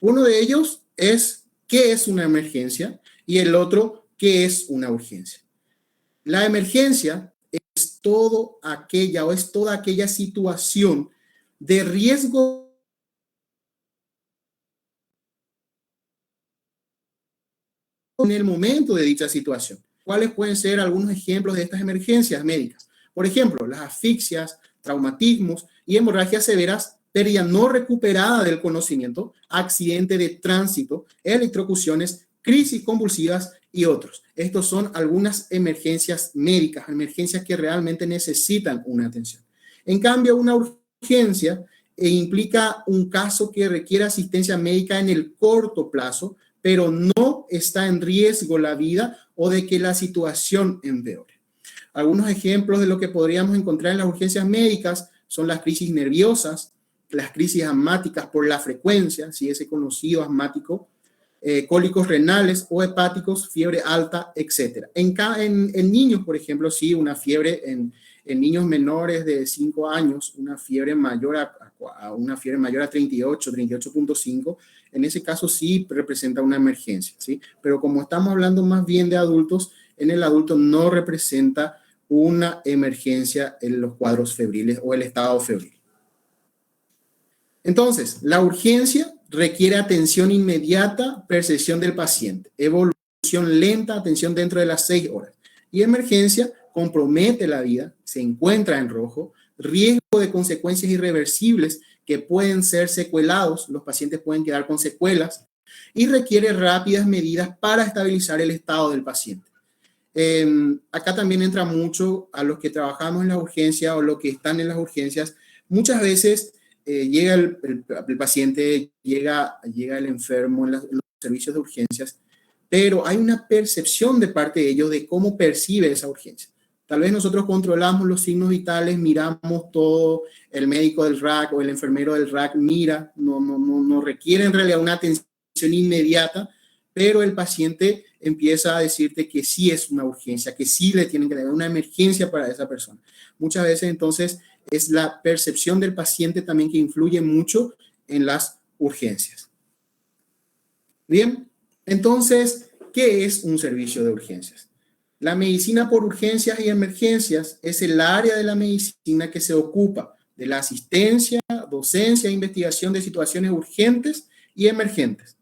Uno de ellos es qué es una emergencia y el otro qué es una urgencia. La emergencia es toda aquella situación de riesgo en el momento de dicha situación. ¿Cuáles pueden ser algunos ejemplos de estas emergencias médicas? Por ejemplo, las asfixias, traumatismos y hemorragias severas, pérdida no recuperada del conocimiento, accidente de tránsito, electrocuciones, crisis convulsivas y otros. Estos son algunas emergencias médicas, emergencias que realmente necesitan una atención. En cambio, una urgencia implica un caso que requiere asistencia médica en el corto plazo, pero no está en riesgo la vida o de que la situación empeore. Algunos ejemplos de lo que podríamos encontrar en las urgencias médicas son las crisis nerviosas, las crisis asmáticas por la frecuencia, si ese conocido asmático, cólicos renales o hepáticos, fiebre alta, etc. En niños, por ejemplo, sí, una fiebre en niños menores de 5 años, una fiebre mayor a 38, 38.5, en ese caso sí representa una emergencia, ¿sí? Pero como estamos hablando más bien de adultos, en el adulto no representa una emergencia en los cuadros febriles o el estado febril. Entonces, la urgencia requiere atención inmediata, percepción del paciente, evolución lenta, atención dentro de las 6 horas. Y emergencia compromete la vida, se encuentra en rojo, riesgo de consecuencias irreversibles que pueden ser secuelados, los pacientes pueden quedar con secuelas, y requiere rápidas medidas para estabilizar el estado del paciente. Acá también entra mucho a los que trabajamos en la urgencia o los que están en las urgencias. Muchas veces llega el paciente, llega el enfermo en los servicios de urgencias, pero hay una percepción de parte de ellos de cómo percibe esa urgencia. Tal vez nosotros controlamos los signos vitales, miramos todo, el médico del RAC o el enfermero del RAC mira, no requiere en realidad una atención inmediata, pero el paciente empieza a decirte que sí es una urgencia, que sí le tienen que dar una emergencia para esa persona. Muchas veces entonces es la percepción del paciente también que influye mucho en las urgencias. Bien, entonces, ¿qué es un servicio de urgencias? La medicina por urgencias y emergencias es el área de la medicina que se ocupa de la asistencia, docencia e investigación de situaciones urgentes y emergentes.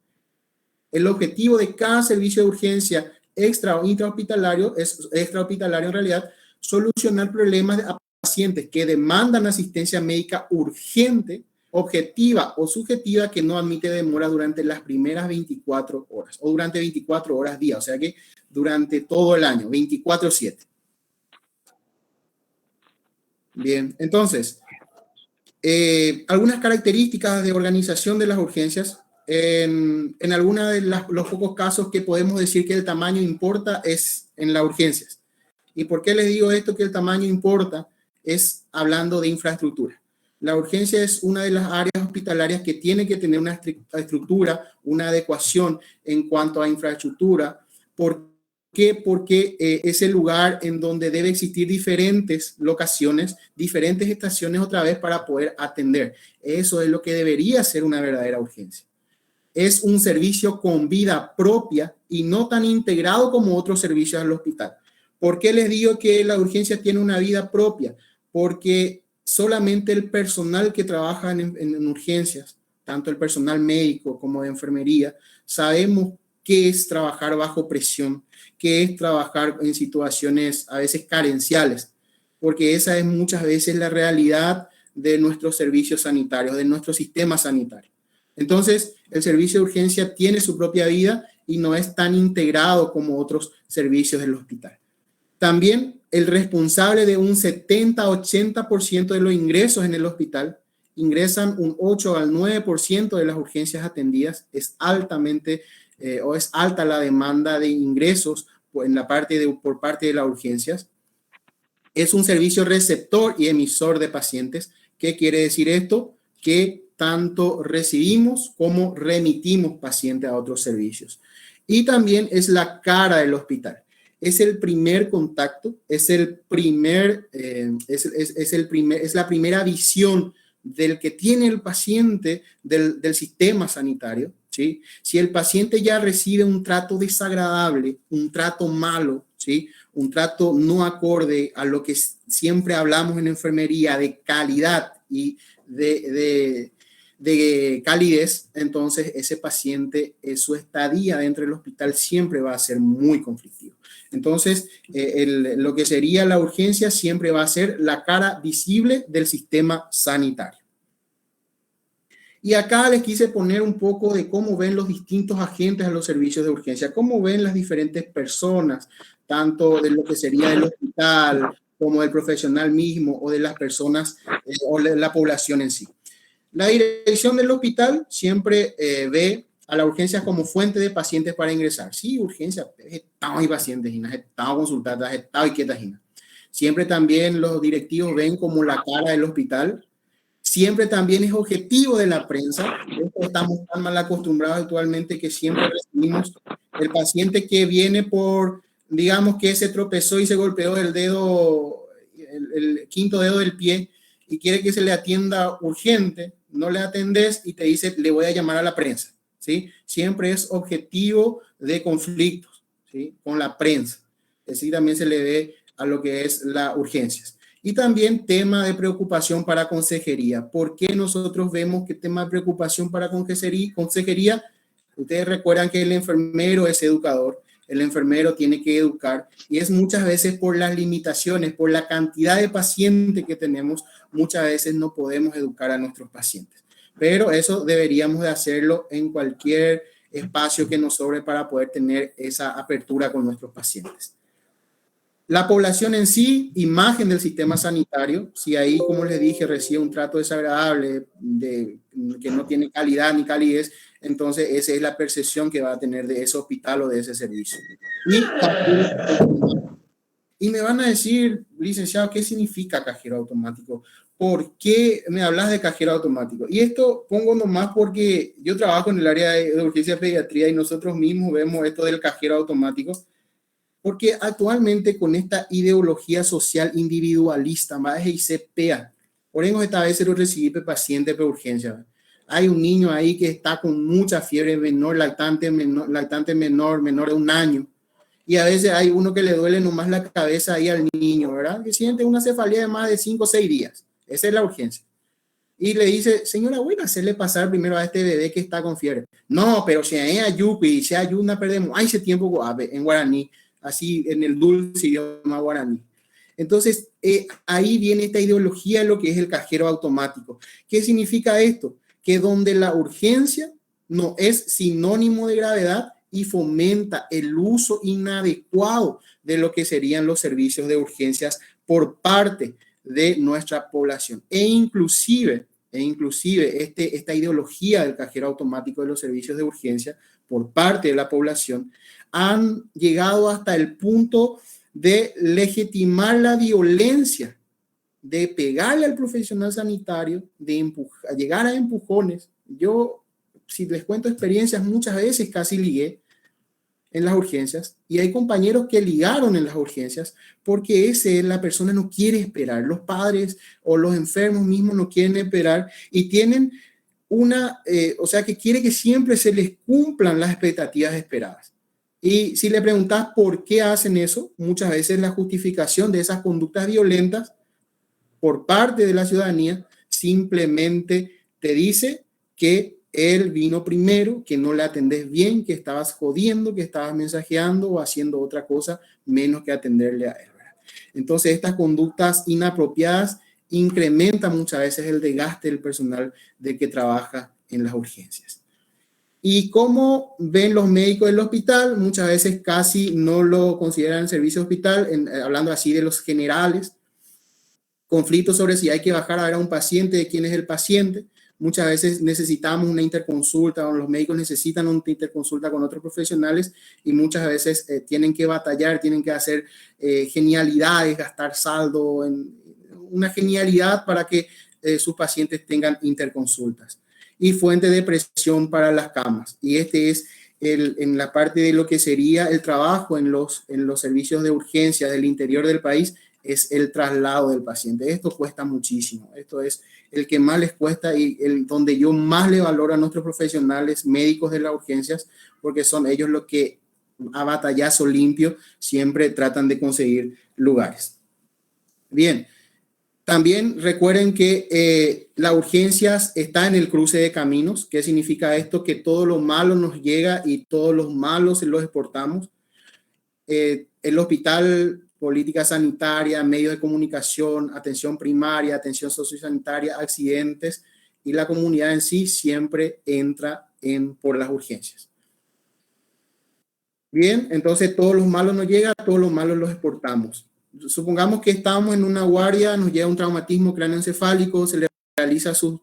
El objetivo de cada servicio de urgencia extra o intrahospitalario es extrahospitalario en realidad, solucionar problemas a pacientes que demandan asistencia médica urgente, objetiva o subjetiva que no admite demora durante las primeras 24 horas o durante 24 horas día, o sea que durante todo el año, 24/7. Bien, entonces, algunas características de organización de las urgencias. En algunos de los pocos casos que podemos decir que el tamaño importa es en las urgencias. ¿Y por qué les digo esto que el tamaño importa? Es hablando de infraestructura. La urgencia es una de las áreas hospitalarias que tiene que tener una estructura, una adecuación en cuanto a infraestructura. ¿Por qué? Porque es el lugar en donde debe existir diferentes locaciones, diferentes estaciones otra vez para poder atender. Eso es lo que debería ser una verdadera urgencia. Es un servicio con vida propia y no tan integrado como otros servicios del hospital. ¿Por qué les digo que la urgencia tiene una vida propia? Porque solamente el personal que trabaja en urgencias, tanto el personal médico como de enfermería, sabemos qué es trabajar bajo presión, qué es trabajar en situaciones a veces carenciales, porque esa es muchas veces la realidad de nuestros servicios sanitarios, de nuestro sistema sanitario. Entonces, el servicio de urgencia tiene su propia vida y no es tan integrado como otros servicios del hospital. También el responsable de un 70-80% de los ingresos en el hospital, ingresan un 8 al 9% de las urgencias atendidas, es altamente o es alta la demanda de ingresos por parte de las urgencias. Es un servicio receptor y emisor de pacientes. ¿Qué quiere decir esto? Que tanto recibimos como remitimos pacientes a otros servicios. Y también es la cara del hospital. Es el primer contacto, es la primera visión del que tiene el paciente del sistema sanitario, ¿sí? Si el paciente ya recibe un trato desagradable, un trato malo, ¿sí? Un trato no acorde a lo que siempre hablamos en enfermería de calidad y de calidez, entonces ese paciente, su estadía dentro del hospital siempre va a ser muy conflictivo. Entonces, lo que sería la urgencia siempre va a ser la cara visible del sistema sanitario. Y acá les quise poner un poco de cómo ven los distintos agentes a los servicios de urgencia, cómo ven las diferentes personas, tanto de lo que sería el hospital, como del profesional mismo, o de las personas, o de la población en sí. La dirección del hospital siempre ve a la urgencia como fuente de pacientes para ingresar. Sí, urgencia, estamos y pacientes, estamos consultadas, estamos y quietas. Siempre también los directivos ven como la cara del hospital. Siempre también es objetivo de la prensa. Estamos tan mal acostumbrados actualmente que siempre recibimos el paciente que viene por, digamos que se tropezó y se golpeó el dedo, el quinto dedo del pie y quiere que se le atienda urgente, no le atendes y te dice, le voy a llamar a la prensa, ¿sí? Siempre es objetivo de conflictos, ¿sí? Con la prensa. Así también se le ve a lo que es las urgencias. Y también tema de preocupación para consejería. ¿Por qué nosotros vemos que tema de preocupación para consejería? Ustedes recuerdan que el enfermero es educador, el enfermero tiene que educar y es muchas veces por las limitaciones, por la cantidad de pacientes que tenemos, muchas veces no podemos educar a nuestros pacientes. Pero eso deberíamos de hacerlo en cualquier espacio que nos sobre para poder tener esa apertura con nuestros pacientes. La población en sí, imagen del sistema sanitario, si ahí, como les dije, recibe un trato desagradable, que no tiene calidad ni calidez, entonces esa es la percepción que va a tener de ese hospital o de ese servicio. Y me van a decir, licenciado, ¿qué significa cajero automático? ¿Por qué me hablas de cajero automático? Y esto pongo nomás porque yo trabajo en el área de urgencia de pediatría y nosotros mismos vemos esto del cajero automático. Porque actualmente con esta ideología social individualista, más ICPA, por ejemplo, esta vez se lo recibí paciente por urgencia. Hay un niño ahí que está con mucha fiebre menor, lactante menor de 1 año. Y a veces hay uno que le duele nomás la cabeza ahí al niño, ¿verdad? Que siente una cefalea de más de 5 o 6 días. Esa es la urgencia. Y le dice, señora, voy a hacerle pasar primero a este bebé que está con fiebre. No, pero si hay ayupi, si ayuna, perdemos. Hay ese tiempo en guaraní, así en el dulce idioma guaraní. Entonces, ahí viene esta ideología de lo que es el cajero automático. ¿Qué significa esto? Que donde la urgencia no es sinónimo de gravedad y fomenta el uso inadecuado de lo que serían los servicios de urgencias por parte de nuestra población. E inclusive esta ideología del cajero automático de los servicios de urgencia por parte de la población han llegado hasta el punto de legitimar la violencia, de pegarle al profesional sanitario, de llegar a empujones. Yo, si les cuento experiencias, muchas veces casi ligué en las urgencias y hay compañeros que ligaron en las urgencias porque la persona no quiere esperar. Los padres o los enfermos mismos no quieren esperar y tienen o sea, que quiere que siempre se les cumplan las expectativas esperadas. Y si le preguntas por qué hacen eso, muchas veces la justificación de esas conductas violentas por parte de la ciudadanía simplemente te dice que él vino primero, que no le atendés bien, que estabas jodiendo, que estabas mensajeando o haciendo otra cosa menos que atenderle a él. Entonces, estas conductas inapropiadas incrementan muchas veces el desgaste del personal de que trabaja en las urgencias. ¿Y cómo ven los médicos del hospital? Muchas veces casi no lo consideran servicio hospital, hablando así de los generales. Conflictos sobre si hay que bajar a ver a un paciente, de quién es el paciente. Muchas veces necesitamos una interconsulta o los médicos necesitan una interconsulta con otros profesionales y muchas veces tienen que batallar, tienen que hacer genialidades, gastar saldo, una genialidad para que sus pacientes tengan interconsultas. Y fuente de presión para las camas. Y este es en la parte de lo que sería el trabajo en los servicios de urgencia del interior del país, es el traslado del paciente. Esto cuesta muchísimo. Esto es el que más les cuesta y donde yo más le valoro a nuestros profesionales médicos de las urgencias, porque son ellos los que a batallazo limpio siempre tratan de conseguir lugares. Bien, también recuerden que las urgencias está en el cruce de caminos. ¿Qué significa esto? Que todo lo malo nos llega y todos los malos los exportamos. El hospital, política sanitaria, medios de comunicación, atención primaria, atención sociosanitaria, accidentes y la comunidad en sí siempre entra por las urgencias. Bien, entonces todos los malos nos llegan, todos los malos los exportamos. Supongamos que estamos en una guardia, nos llega un traumatismo cráneoencefálico, se le realiza sus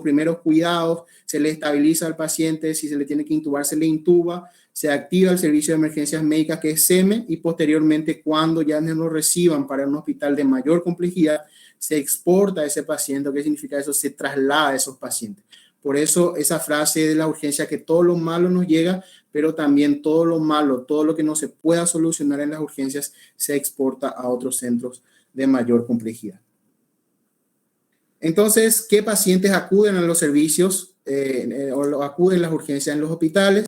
primeros cuidados, se le estabiliza al paciente, si se le tiene que intubar, se le intuba, se activa el servicio de emergencias médicas que es SEME y posteriormente cuando ya nos lo reciban para un hospital de mayor complejidad, se exporta a ese paciente. ¿Qué significa eso? Se traslada a esos pacientes. Por eso esa frase de la urgencia, que todo lo malo nos llega, pero también todo lo malo, todo lo que no se pueda solucionar en las urgencias, se exporta a otros centros de mayor complejidad. Entonces, ¿qué pacientes acuden a los servicios o acuden a las urgencias en los hospitales?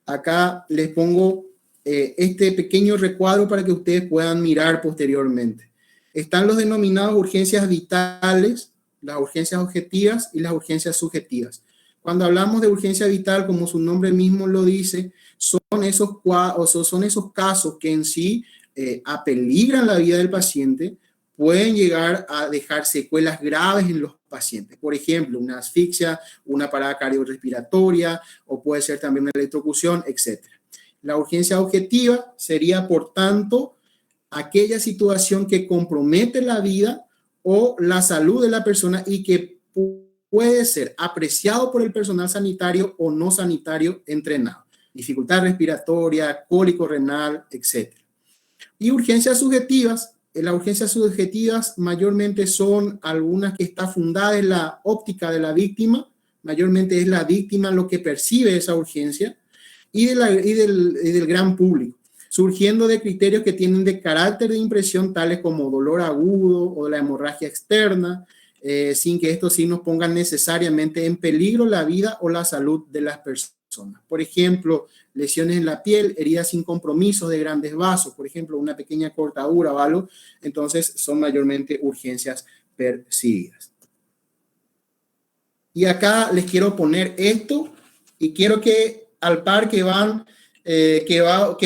Acá les pongo este pequeño recuadro para que ustedes puedan mirar posteriormente. Están los denominados urgencias vitales, las urgencias objetivas y las urgencias subjetivas. Cuando hablamos de urgencia vital, como su nombre mismo lo dice, son esos casos que en sí apeligran la vida del paciente, pueden llegar a dejar secuelas graves en los pacientes. Por ejemplo, una asfixia, una parada cardiorrespiratoria, o puede ser también una electrocución, etc. La urgencia objetiva sería, por tanto, aquella situación que compromete la vida o la salud de la persona y que puede ser apreciado por el personal sanitario o no sanitario entrenado. Dificultad respiratoria, cólico renal, etc. Y urgencias subjetivas. Las urgencias subjetivas mayormente son algunas que están fundadas en la óptica de la víctima. Mayormente es la víctima lo que percibe esa urgencia y del gran público, surgiendo de criterios que tienen de carácter de impresión, tales como dolor agudo o la hemorragia externa, sin que estos signos pongan necesariamente en peligro la vida o la salud de las personas. Por ejemplo, lesiones en la piel, heridas sin compromisos de grandes vasos, por ejemplo, una pequeña cortadura o algo, entonces son mayormente urgencias percibidas. Y acá les quiero poner esto y quiero que al par que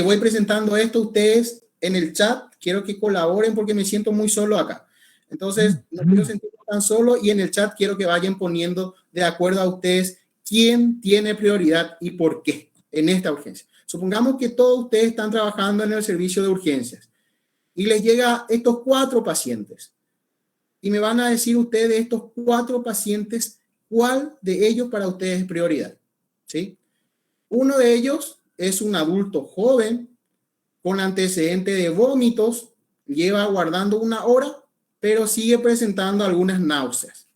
voy presentando esto, ustedes en el chat, quiero que colaboren porque me siento muy solo acá. Entonces, no quiero sentirme tan solo y en el chat quiero que vayan poniendo de acuerdo a ustedes quién tiene prioridad y por qué en esta urgencia. Supongamos que todos ustedes están trabajando en el servicio de urgencias y les llega estos 4 pacientes y me van a decir ustedes de estos 4 pacientes, ¿cuál de ellos para ustedes es prioridad? ¿Sí? Uno de ellos es un adulto joven con antecedente de vómitos, lleva aguardando 1 hora, pero sigue presentando algunas náuseas.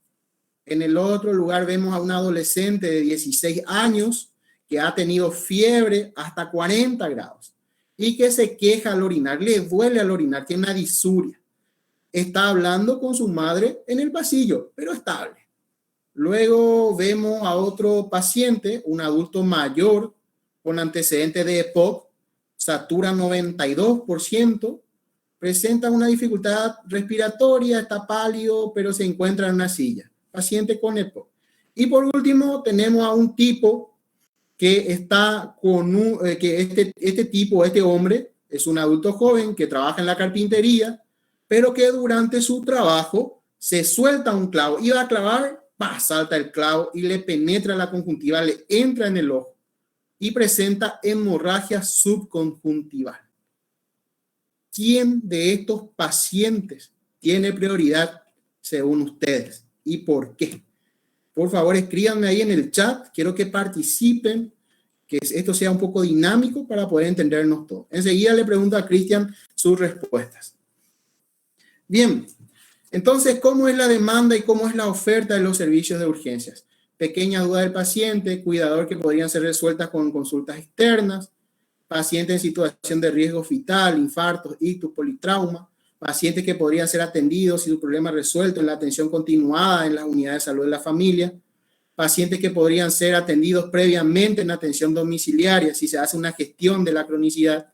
En el otro lugar vemos a un adolescente de 16 años que ha tenido fiebre hasta 40 grados y que se queja al orinar, le duele al orinar, tiene una disuria. Está hablando con su madre en el pasillo, pero estable. Luego vemos a otro paciente, un adulto mayor con antecedentes de EPOC, satura 92%, presenta una dificultad respiratoria, está pálido, pero se encuentra en una silla. Paciente con EPOC. Y por último, tenemos a un tipo que está con este hombre es un adulto joven que trabaja en la carpintería, pero que durante su trabajo se suelta un clavo, iba a clavar, salta el clavo y le penetra la conjuntiva, le entra en el ojo y presenta hemorragia subconjuntival. ¿Quién de estos pacientes tiene prioridad según ustedes y por qué? Por favor, escríbanme ahí en el chat. Quiero que participen, que esto sea un poco dinámico para poder entendernos todos. Enseguida le pregunto a Cristian sus respuestas. Bien, entonces, ¿cómo es la demanda y cómo es la oferta de los servicios de urgencias? Pequeña duda del paciente, cuidador que podrían ser resueltas con consultas externas, paciente en situación de riesgo fetal, infartos, ictus, politrauma, pacientes que podrían ser atendidos y su problema resuelto en la atención continuada en las unidades de salud de la familia, pacientes que podrían ser atendidos previamente en atención domiciliaria si se hace una gestión de la cronicidad,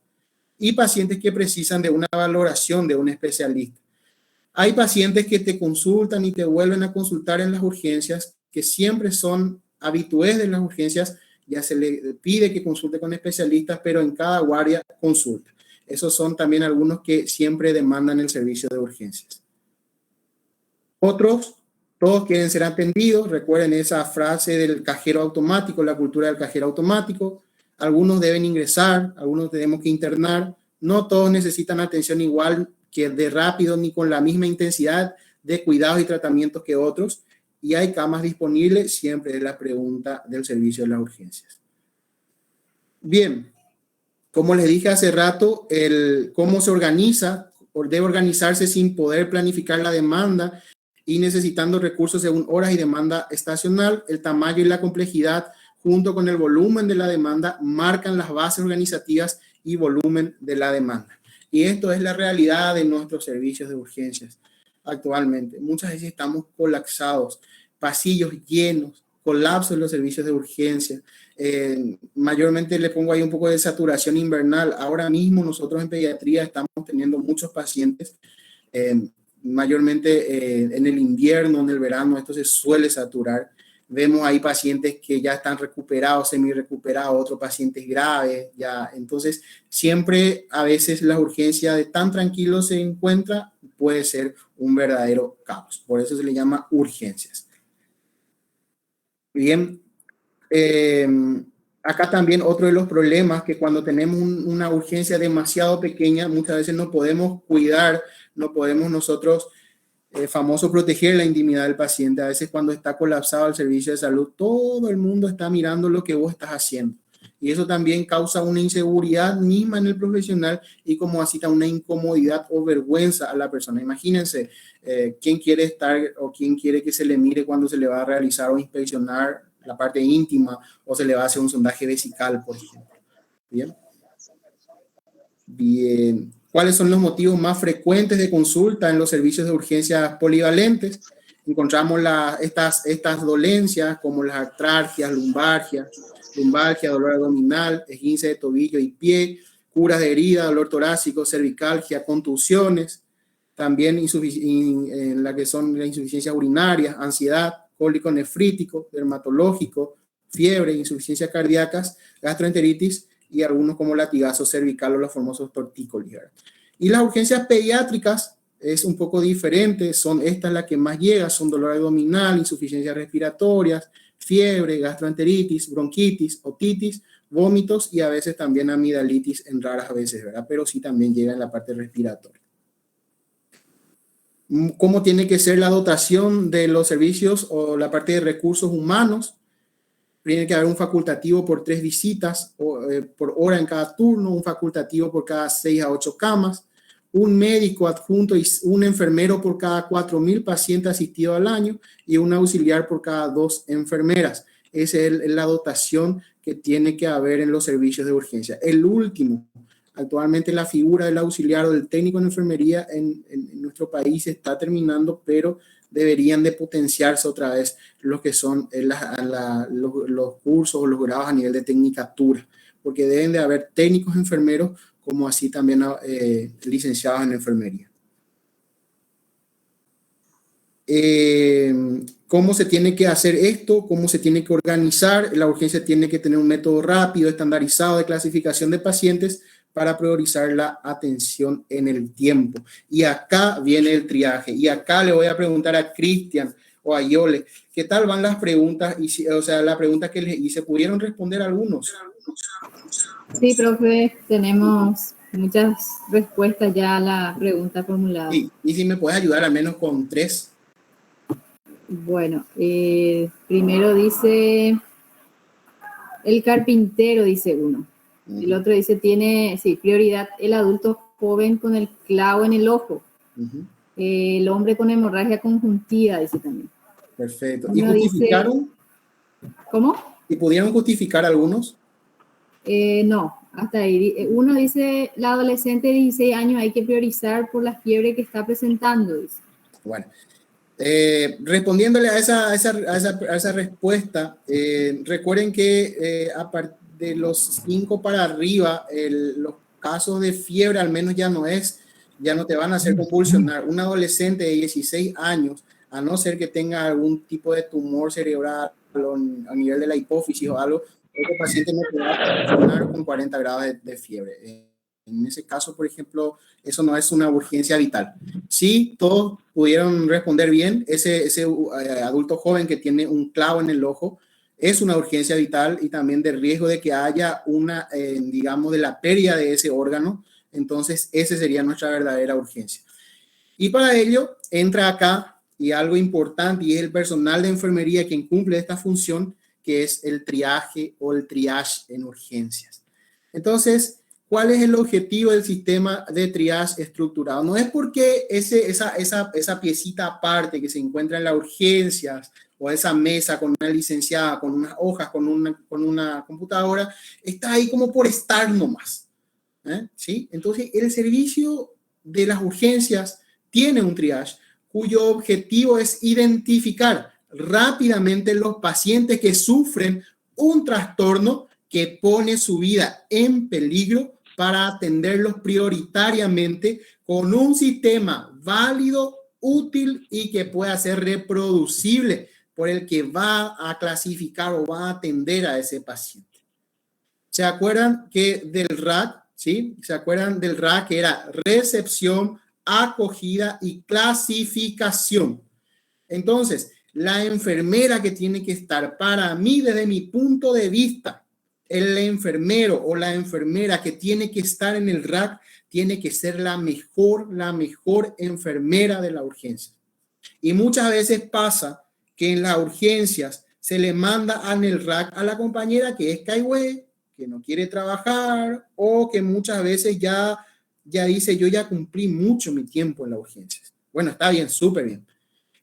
y pacientes que precisan de una valoración de un especialista. Hay pacientes que te consultan y te vuelven a consultar en las urgencias, que siempre son habitués de las urgencias, ya se le pide que consulte con especialistas, pero en cada guardia consulta. Esos son también algunos que siempre demandan el servicio de urgencias. Otros, todos quieren ser atendidos. Recuerden esa frase del cajero automático, la cultura del cajero automático. Algunos deben ingresar, algunos tenemos que internar. No todos necesitan atención igual que de rápido ni con la misma intensidad de cuidados y tratamientos que otros. Y hay camas disponibles, siempre es la pregunta del servicio de las urgencias. Bien, como les dije hace rato, cómo se organiza, o debe organizarse sin poder planificar la demanda y necesitando recursos según horas y demanda estacional. El tamaño y la complejidad, junto con el volumen de la demanda, marcan las bases organizativas y volumen de la demanda. Y esto es la realidad de nuestros servicios de urgencias actualmente. Muchas veces estamos colapsados, pasillos llenos, colapso en los servicios de urgencia. Mayormente le pongo ahí un poco de saturación invernal. Ahora mismo nosotros en pediatría estamos teniendo muchos pacientes, mayormente en el invierno, en el verano, esto se suele saturar. Vemos ahí pacientes que ya están recuperados, semi-recuperados, otros pacientes graves, ya. Entonces, siempre a veces la urgencia de tan tranquilo se encuentra puede ser un verdadero caos. Por eso se le llama urgencias. Bien, acá también otro de los problemas que cuando tenemos una urgencia demasiado pequeña, muchas veces no podemos cuidar, no podemos nosotros, famoso, proteger la intimidad del paciente. A veces cuando está colapsado el servicio de salud, todo el mundo está mirando lo que vos estás haciendo. Y eso también causa una inseguridad misma en el profesional y como así una incomodidad o vergüenza a la persona. Imagínense, quién quiere estar o quién quiere que se le mire cuando se le va a realizar o inspeccionar la parte íntima o se le va a hacer un sondaje vesical, por ejemplo. Bien. Bien. ¿Cuáles son los motivos más frecuentes de consulta en los servicios de urgencias polivalentes? Encontramos estas dolencias como las artralgias, lumbalgia, dolor abdominal, esguince de tobillo y pie, curas de herida, dolor torácico, cervicalgia, contusiones, también en la que son la insuficiencia urinaria, ansiedad, cólico nefrítico, dermatológico, fiebre, insuficiencias cardíacas, gastroenteritis y algunos como latigazo cervical o los famosos tortícolis. Y las urgencias pediátricas es un poco diferente, son estas las que más llegan, son dolor abdominal, insuficiencias respiratorias, fiebre, gastroenteritis, bronquitis, otitis, vómitos y a veces también amigdalitis en raras veces, ¿verdad? Pero sí también llega en la parte respiratoria. ¿Cómo tiene que ser la dotación de los servicios o la parte de recursos humanos? Tiene que haber un facultativo por 3 visitas por hora en cada turno, un facultativo por cada 6 a 8 camas, un médico adjunto y un enfermero por cada 4.000 pacientes asistidos al año y un auxiliar por cada 2 enfermeras. Esa es la dotación que tiene que haber en los servicios de urgencia. El último, actualmente la figura del auxiliar o del técnico en enfermería en nuestro país está terminando, pero deberían de potenciarse otra vez lo que son los cursos o los grados a nivel de tecnicatura, porque deben de haber técnicos enfermeros como así también licenciados en enfermería. ¿Cómo se tiene que hacer esto? ¿Cómo se tiene que organizar? La urgencia tiene que tener un método rápido, estandarizado de clasificación de pacientes para priorizar la atención en el tiempo. Y acá viene el triaje. Y acá le voy a preguntar a Cristian o a Yole, ¿qué tal van las preguntas? O sea, la pregunta que les hice, ¿pudieron responder algunos? Sí, profe, tenemos muchas respuestas ya a la pregunta formulada. Sí, y si me puedes ayudar al menos con 3. Bueno, primero dice, el carpintero, dice uno. El otro dice, tiene, sí, prioridad el adulto joven con el clavo en el ojo. El hombre con hemorragia conjuntiva, dice también. Perfecto. ¿Y justificaron? ¿Cómo? ¿Y pudieron justificar algunos? No, hasta ahí. Uno dice, la adolescente de 16 años hay que priorizar por la fiebre que está presentando. Dice. Bueno, respondiéndole a esa respuesta, recuerden que a partir de los 5 para arriba, los casos de fiebre al menos ya no te van a hacer convulsionar. Un adolescente de 16 años, a no ser que tenga algún tipo de tumor cerebral a nivel de la hipófisis o algo, este paciente no te va a convulsionar con 40 grados de fiebre. En ese caso, por ejemplo, eso no es una urgencia vital. Sí, todos pudieron responder bien. Ese adulto joven que tiene un clavo en el ojo es una urgencia vital y también de riesgo de que haya una, digamos, de la pérdida de ese órgano. Entonces, esa sería nuestra verdadera urgencia. Y para ello, entra acá y algo importante, y es el personal de enfermería quien cumple esta función, que es el triaje o el triage en urgencias. Entonces, ¿cuál es el objetivo del sistema de triage estructurado? No es porque esa piecita aparte que se encuentra en las urgencias o esa mesa con una licenciada, con unas hojas, con una computadora, está ahí como por estar nomás. ¿Sí? Entonces, el servicio de las urgencias tiene un triage cuyo objetivo es identificar rápidamente los pacientes que sufren un trastorno que pone su vida en peligro para atenderlos prioritariamente con un sistema válido, útil y que pueda ser reproducible por el que va a clasificar o va a atender a ese paciente. ¿Se acuerdan que del RAC, sí? ¿Se acuerdan del RAC que era recepción, acogida y clasificación? Entonces, la enfermera que tiene que estar, para mí, desde mi punto de vista, el enfermero o la enfermera que tiene que estar en el RAC tiene que ser la mejor enfermera de la urgencia. Y muchas veces pasa que en las urgencias se le manda en el RAC a la compañera que es caigüe, que no quiere trabajar o que muchas veces ya dice, yo ya cumplí mucho mi tiempo en las urgencias. Bueno, está bien, súper bien.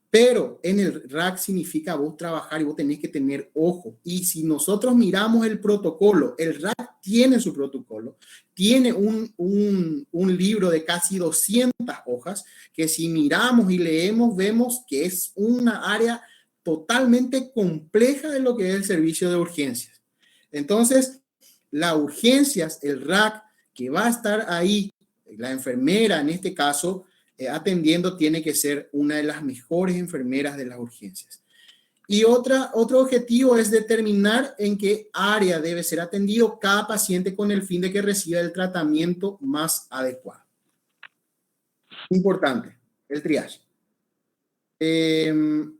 Pero en el RAC significa vos trabajar y vos tenés que tener ojo. Y si nosotros miramos el protocolo, el RAC tiene su protocolo, tiene un libro de casi 200 hojas que si miramos y leemos vemos que es una área totalmente compleja de lo que es el servicio de urgencias. Entonces, las urgencias, el RAC que va a estar ahí, la enfermera en este caso, atendiendo, tiene que ser una de las mejores enfermeras de las urgencias. Y otro objetivo es determinar en qué área debe ser atendido cada paciente con el fin de que reciba el tratamiento más adecuado. Importante, el triage.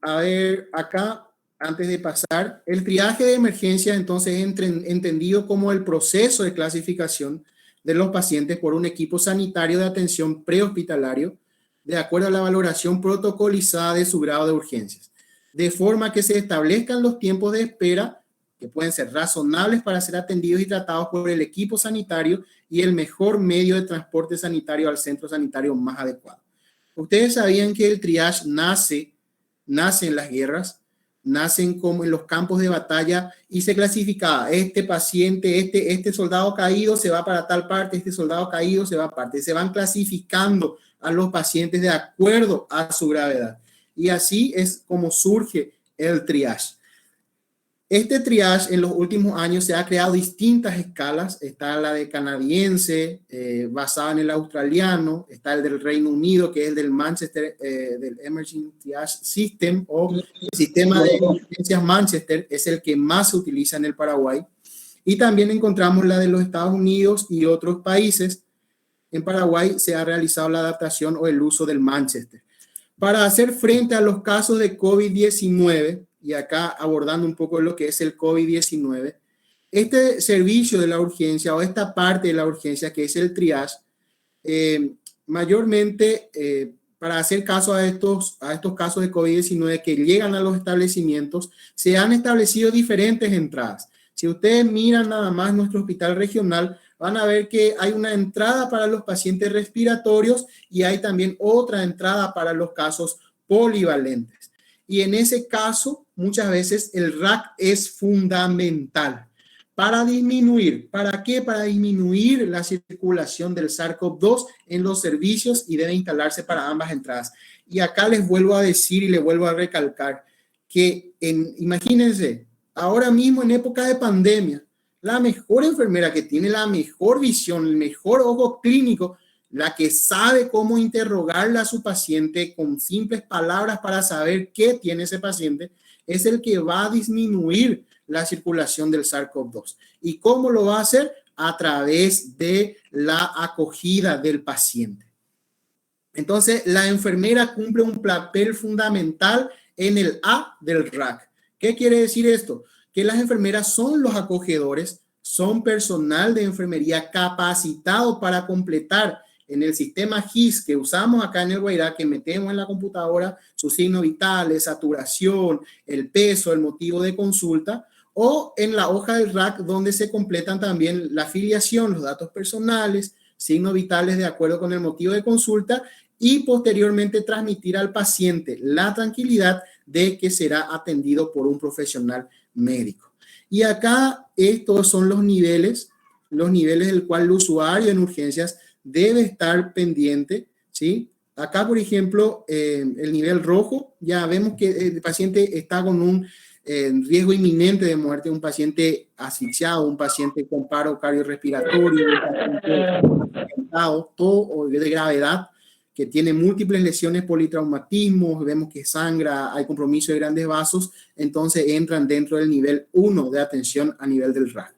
A ver, acá, antes de pasar, el triaje de emergencia entonces es entendido como el proceso de clasificación de los pacientes por un equipo sanitario de atención prehospitalario de acuerdo a la valoración protocolizada de su grado de urgencias, de forma que se establezcan los tiempos de espera que pueden ser razonables para ser atendidos y tratados por el equipo sanitario y el mejor medio de transporte sanitario al centro sanitario más adecuado. Ustedes sabían que el triage nace en las guerras, nacen como en los campos de batalla y se clasificaba este paciente, este soldado caído se va para tal parte, este soldado caído se va a parte, se van clasificando a los pacientes de acuerdo a su gravedad. Y así es como surge el triage. Este triage en los últimos años se ha creado distintas escalas. Está la de canadiense, basada en el australiano. Está el del Reino Unido, que es el del Manchester, del Emerging Triage System, o el sistema de emergencias Manchester, es el que más se utiliza en el Paraguay. Y también encontramos la de los Estados Unidos y otros países. En Paraguay se ha realizado la adaptación o el uso del Manchester. Para hacer frente a los casos de COVID-19, y acá abordando un poco lo que es el COVID-19, este servicio de la urgencia o esta parte de la urgencia que es el triage, mayormente para hacer caso a estos casos de COVID-19 que llegan a los establecimientos, se han establecido diferentes entradas. Si ustedes miran nada más nuestro hospital regional, van a ver que hay una entrada para los pacientes respiratorios y hay también otra entrada para los casos polivalentes. Y en ese caso, muchas veces el RAC es fundamental para disminuir. ¿Para qué? Para disminuir la circulación del SARS-CoV-2 en los servicios y debe instalarse para ambas entradas. Y acá les vuelvo a decir y les vuelvo a recalcar que imagínense, ahora mismo en época de pandemia, la mejor enfermera que tiene la mejor visión, el mejor ojo clínico, la que sabe cómo interrogarle a su paciente con simples palabras para saber qué tiene ese paciente, es el que va a disminuir la circulación del SARS-CoV-2. ¿Y cómo lo va a hacer? A través de la acogida del paciente. Entonces, la enfermera cumple un papel fundamental en el A del RAC. ¿Qué quiere decir esto? Que las enfermeras son los acogedores, son personal de enfermería capacitado para completar en el sistema GIS que usamos acá en el Guairá, que metemos en la computadora sus signos vitales, saturación, el peso, el motivo de consulta, o en la hoja del RAC donde se completan también la afiliación, los datos personales, signos vitales de acuerdo con el motivo de consulta y posteriormente transmitir al paciente la tranquilidad de que será atendido por un profesional médico. Y acá estos son los niveles del cual el usuario en urgencias debe estar pendiente, ¿sí? Acá, por ejemplo, el nivel rojo, ya vemos que el paciente está con un riesgo inminente de muerte, un paciente asfixiado, un paciente con paro cardiorrespiratorio, un paciente todo de gravedad, que tiene múltiples lesiones, politraumatismos, vemos que sangra, hay compromiso de grandes vasos, entonces entran dentro del nivel 1 de atención a nivel del RAC.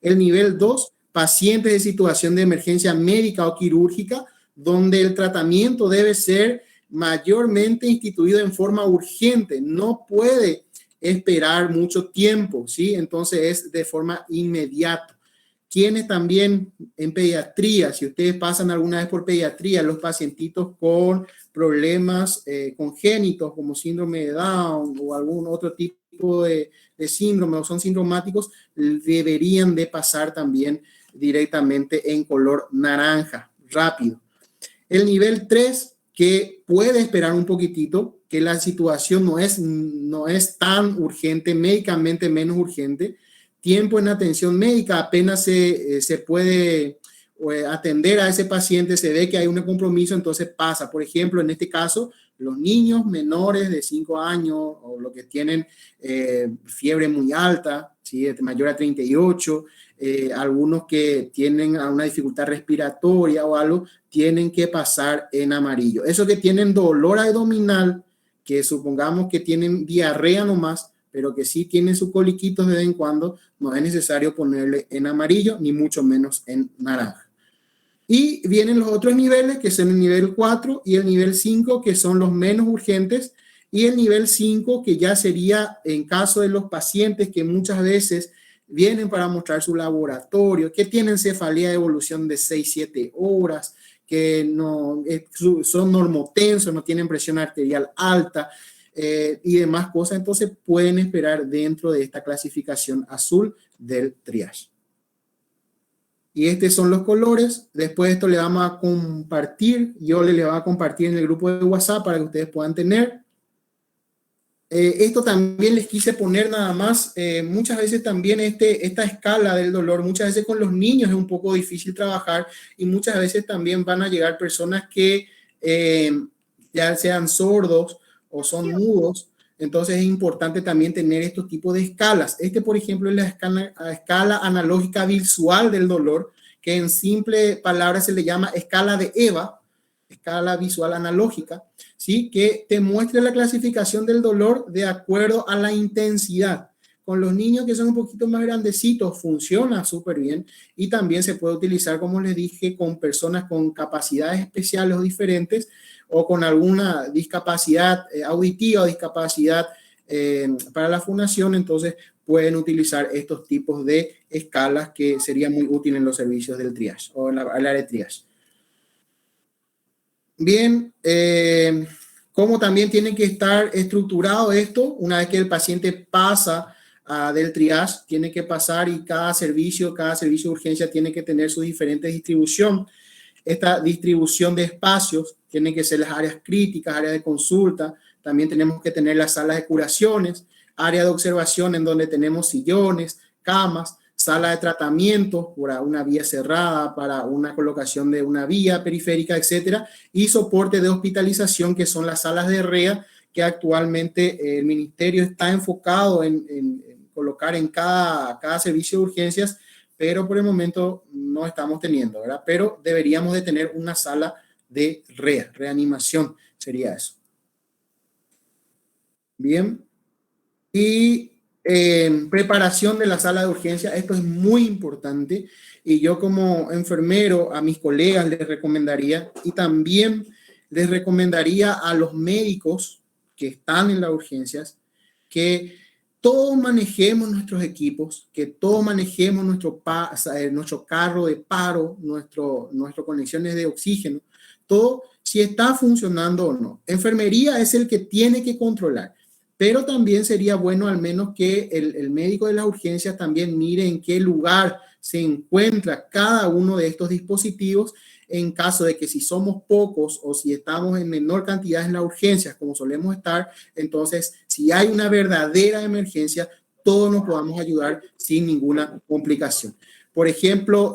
El nivel 2, pacientes de situación de emergencia médica o quirúrgica, donde el tratamiento debe ser mayormente instituido en forma urgente, no puede esperar mucho tiempo, ¿sí? Entonces es de forma inmediata. Quienes también en pediatría, si ustedes pasan alguna vez por pediatría, los pacientitos con problemas congénitos como síndrome de Down o algún otro tipo de síndrome o son sindromáticos, deberían de pasar también directamente en color naranja, rápido. El nivel 3, que puede esperar un poquitito, que la situación no es tan urgente, médicamente menos urgente. Tiempo en atención médica, apenas se puede atender a ese paciente, se ve que hay un compromiso, entonces pasa. Por ejemplo, en este caso, los niños menores de 5 años o los que tienen fiebre muy alta, ¿sí? Mayor a 38, algunos que tienen una dificultad respiratoria o algo, tienen que pasar en amarillo. Esos que tienen dolor abdominal, que supongamos que tienen diarrea nomás, pero que sí tienen sus coliquitos de vez en cuando, no es necesario ponerle en amarillo, ni mucho menos en naranja. Y vienen los otros niveles, que son el nivel 4 y el nivel 5, que son los menos urgentes, y el nivel 5, que ya sería en caso de los pacientes que muchas veces vienen para mostrar su laboratorio, que tienen cefalea de evolución de 6-7 horas, que no son normotensos, no tienen presión arterial alta, y demás cosas, entonces pueden esperar dentro de esta clasificación azul del triage. Y estos son los colores. Después esto le vamos a compartir, yo le voy a compartir en el grupo de WhatsApp para que ustedes puedan tener. Esto también les quise poner nada más, muchas veces también esta escala del dolor, muchas veces con los niños es un poco difícil trabajar y muchas veces también van a llegar personas que ya sean sordos o son mudos, entonces es importante también tener estos tipos de escalas. Por ejemplo, es la escala analógica visual del dolor, que en simple palabras se le llama escala de EVA, escala visual analógica, ¿sí? Que te muestra la clasificación del dolor de acuerdo a la intensidad. Con los niños que son un poquito más grandecitos funciona súper bien y también se puede utilizar, como les dije, con personas con capacidades especiales o diferentes o con alguna discapacidad auditiva o discapacidad para la función, entonces pueden utilizar estos tipos de escalas que serían muy útiles en los servicios del triage o en el área de triage. Bien, cómo también tiene que estar estructurado esto, una vez que el paciente pasa del triage, tiene que pasar y cada servicio de urgencia tiene que tener su diferente distribución. Esta distribución de espacios tiene que ser las áreas críticas, áreas de consulta, también tenemos que tener las salas de curaciones, área de observación en donde tenemos sillones, camas, sala de tratamiento por una vía cerrada para una colocación de una vía periférica, etcétera, y soporte de hospitalización, que son las salas de REA, que actualmente el ministerio está enfocado en colocar en cada servicio de urgencias, pero por el momento no estamos teniendo, ¿verdad? Pero deberíamos de tener una sala de REA, reanimación, sería eso. Bien. Y preparación de la sala de urgencia, esto es muy importante, y yo como enfermero a mis colegas les recomendaría, y también les recomendaría a los médicos que están en las urgencias, que todos manejemos nuestros equipos, que todos manejemos nuestro carro de paro, nuestras conexiones de oxígeno, todo si está funcionando o no. Enfermería es el que tiene que controlar, pero también sería bueno al menos que el médico de las urgencias también mire en qué lugar se encuentra cada uno de estos dispositivos, en caso de que si somos pocos o si estamos en menor cantidad en las urgencias, como solemos estar, entonces si hay una verdadera emergencia, todos nos podamos ayudar sin ninguna complicación. Por ejemplo,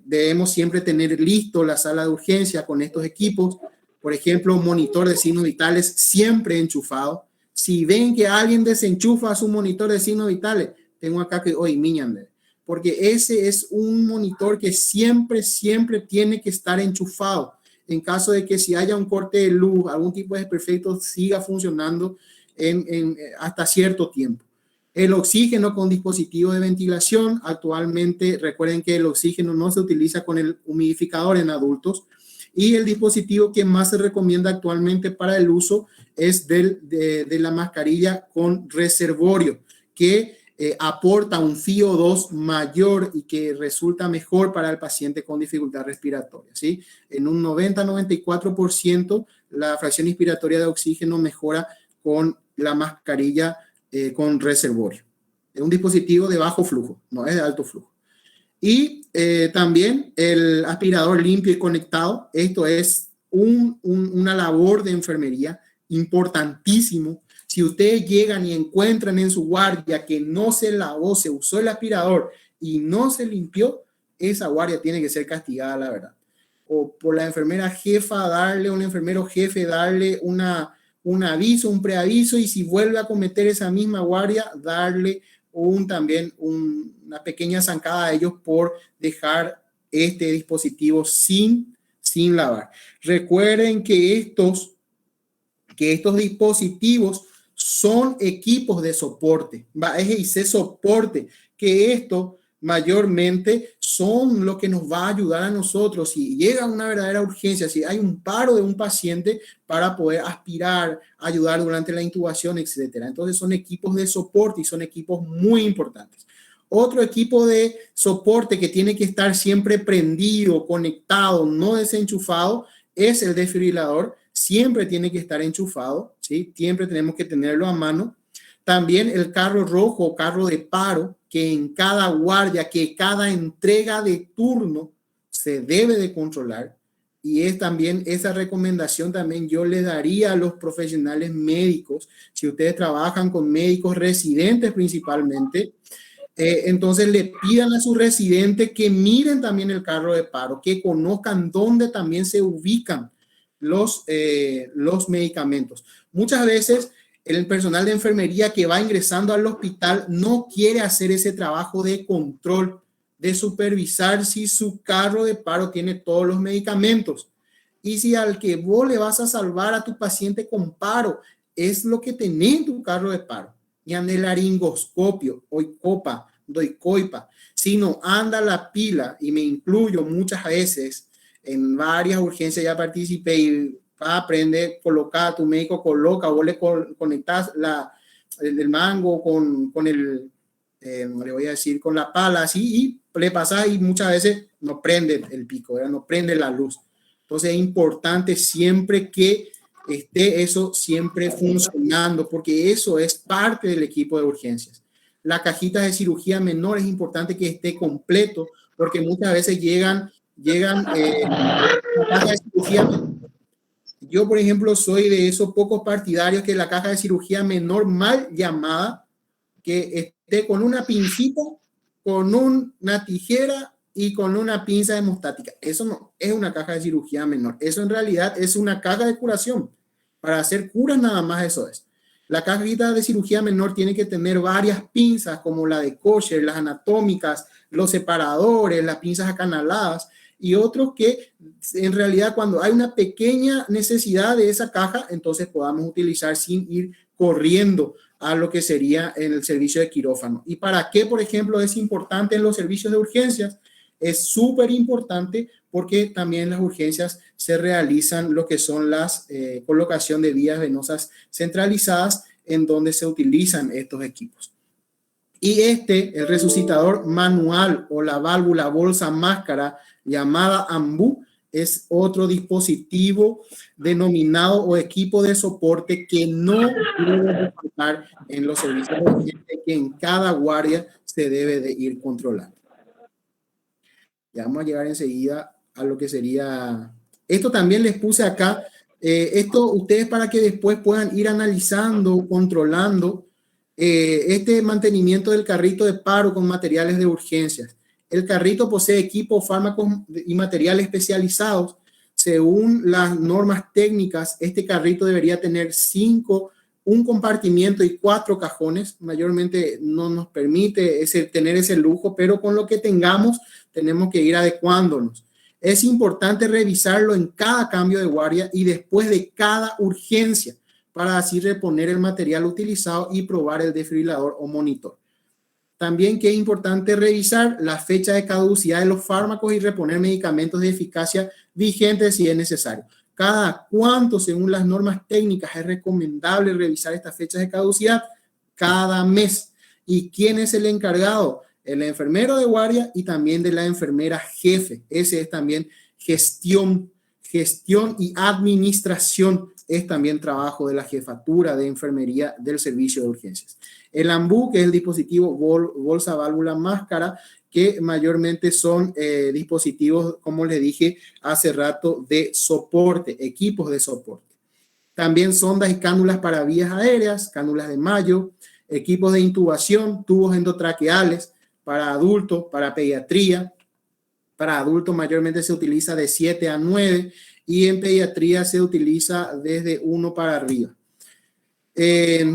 debemos siempre tener listo la sala de urgencia con estos equipos. Por ejemplo, un monitor de signos vitales siempre enchufado. Si ven que alguien desenchufa su monitor de signos vitales, tengo acá que hoy miñan, porque ese es un monitor que siempre tiene que estar enchufado. En caso de que si haya un corte de luz, algún tipo de desperfecto, siga funcionando hasta cierto tiempo. El oxígeno con dispositivo de ventilación. Actualmente, recuerden que el oxígeno no se utiliza con el humidificador en adultos. Y el dispositivo que más se recomienda actualmente para el uso es de la mascarilla con reservorio, que aporta un FiO2 mayor y que resulta mejor para el paciente con dificultad respiratoria, ¿sí? En un 90-94% la fracción inspiratoria de oxígeno mejora con la mascarilla con reservorio. Es un dispositivo de bajo flujo, no es de alto flujo. Y también el aspirador limpio y conectado. Esto es una labor de enfermería importantísimo. Si ustedes llegan y encuentran en su guardia que no se lavó, se usó el aspirador y no se limpió, esa guardia tiene que ser castigada, la verdad. O por la enfermera jefa darle, un enfermero jefe darle un aviso, un preaviso, y si vuelve a cometer esa misma guardia, darle también una pequeña zancada a ellos por dejar este dispositivo sin lavar. Recuerden que estos dispositivos son equipos de soporte, es soporte, que esto mayormente son lo que nos va a ayudar a nosotros si llega una verdadera urgencia, si hay un paro de un paciente, para poder aspirar, ayudar durante la intubación, etcétera. Entonces son equipos de soporte y son equipos muy importantes. Otro equipo de soporte que tiene que estar siempre prendido, conectado, no desenchufado, es el desfibrilador. Siempre tiene que estar enchufado, ¿sí? Siempre tenemos que tenerlo a mano. También el carro rojo o carro de paro, que en cada guardia, que cada entrega de turno se debe de controlar. Y es también esa recomendación también yo le daría a los profesionales médicos. Si ustedes trabajan con médicos residentes principalmente, entonces le pidan a sus residentes que miren también el carro de paro, que conozcan dónde también se ubican los medicamentos. Muchas veces el personal de enfermería que va ingresando al hospital no quiere hacer ese trabajo de control, de supervisar si su carro de paro tiene todos los medicamentos. Y si al que vos le vas a salvar a tu paciente con paro es lo que tenés en tu carro de paro, y anda el laringoscopio, doicoipa, si no anda la pila, y me incluyo muchas veces, en varias urgencias ya participé y aprende, colocar, tu médico coloca, vos le conectas el mango con el, le voy a decir, con la pala, así, y le pasas y muchas veces no prende el pico, ¿verdad? No prende la luz. Entonces es importante siempre que esté eso siempre funcionando, porque eso es parte del equipo de urgencias. La cajita de cirugía menor es importante que esté completo, porque muchas veces llegan la caja de cirugía menor. Yo, por ejemplo, soy de esos pocos partidarios que la caja de cirugía menor mal llamada, que esté con una pincita con una tijera y con una pinza hemostática. Eso no es una caja de cirugía menor. Eso en realidad es una caja de curación. Para hacer curas nada más eso es. La cajita de cirugía menor tiene que tener varias pinzas como la de kosher, las anatómicas, los separadores, las pinzas acanaladas y otros que en realidad cuando hay una pequeña necesidad de esa caja, entonces podamos utilizar sin ir corriendo a lo que sería en el servicio de quirófano. ¿Y para qué, por ejemplo, es importante en los servicios de urgencias? Es súper importante porque también en las urgencias se realizan lo que son las colocación de vías venosas centralizadas en donde se utilizan estos equipos. Y el resucitador manual o la válvula bolsa máscara llamada AMBU es otro dispositivo denominado o equipo de soporte que no debe faltar en los servicios de urgencia, que en cada guardia se debe de ir controlando. Ya vamos a llegar enseguida a lo que sería, esto también les puse acá, esto ustedes para que después puedan ir analizando, controlando este mantenimiento del carrito de paro con materiales de urgencias. El carrito posee equipos, fármacos y materiales especializados. Según las normas técnicas, este carrito debería tener un compartimiento y 4 cajones. Mayormente no nos permite tener ese lujo, pero con lo que tengamos tenemos que ir adecuándonos. Es importante revisarlo en cada cambio de guardia y después de cada urgencia para así reponer el material utilizado y probar el desfibrilador o monitor. También que es importante revisar la fecha de caducidad de los fármacos y reponer medicamentos de eficacia vigentes si es necesario. Cada cuánto, según las normas técnicas, es recomendable revisar estas fechas de caducidad cada mes. ¿Y quién es el encargado? El enfermero de guardia y también de la enfermera jefe. Ese es también gestión y administración. Es también trabajo de la jefatura de enfermería del servicio de urgencias. El AMBU, que es el dispositivo bolsa, válvula, máscara, que mayormente son dispositivos, como les dije hace rato, de soporte, equipos de soporte. También sondas y cánulas para vías aéreas, cánulas de Mayo, equipos de intubación, tubos endotraqueales para adultos, para pediatría. Para adultos mayormente se utiliza de 7 a 9 y en pediatría se utiliza desde 1 para arriba.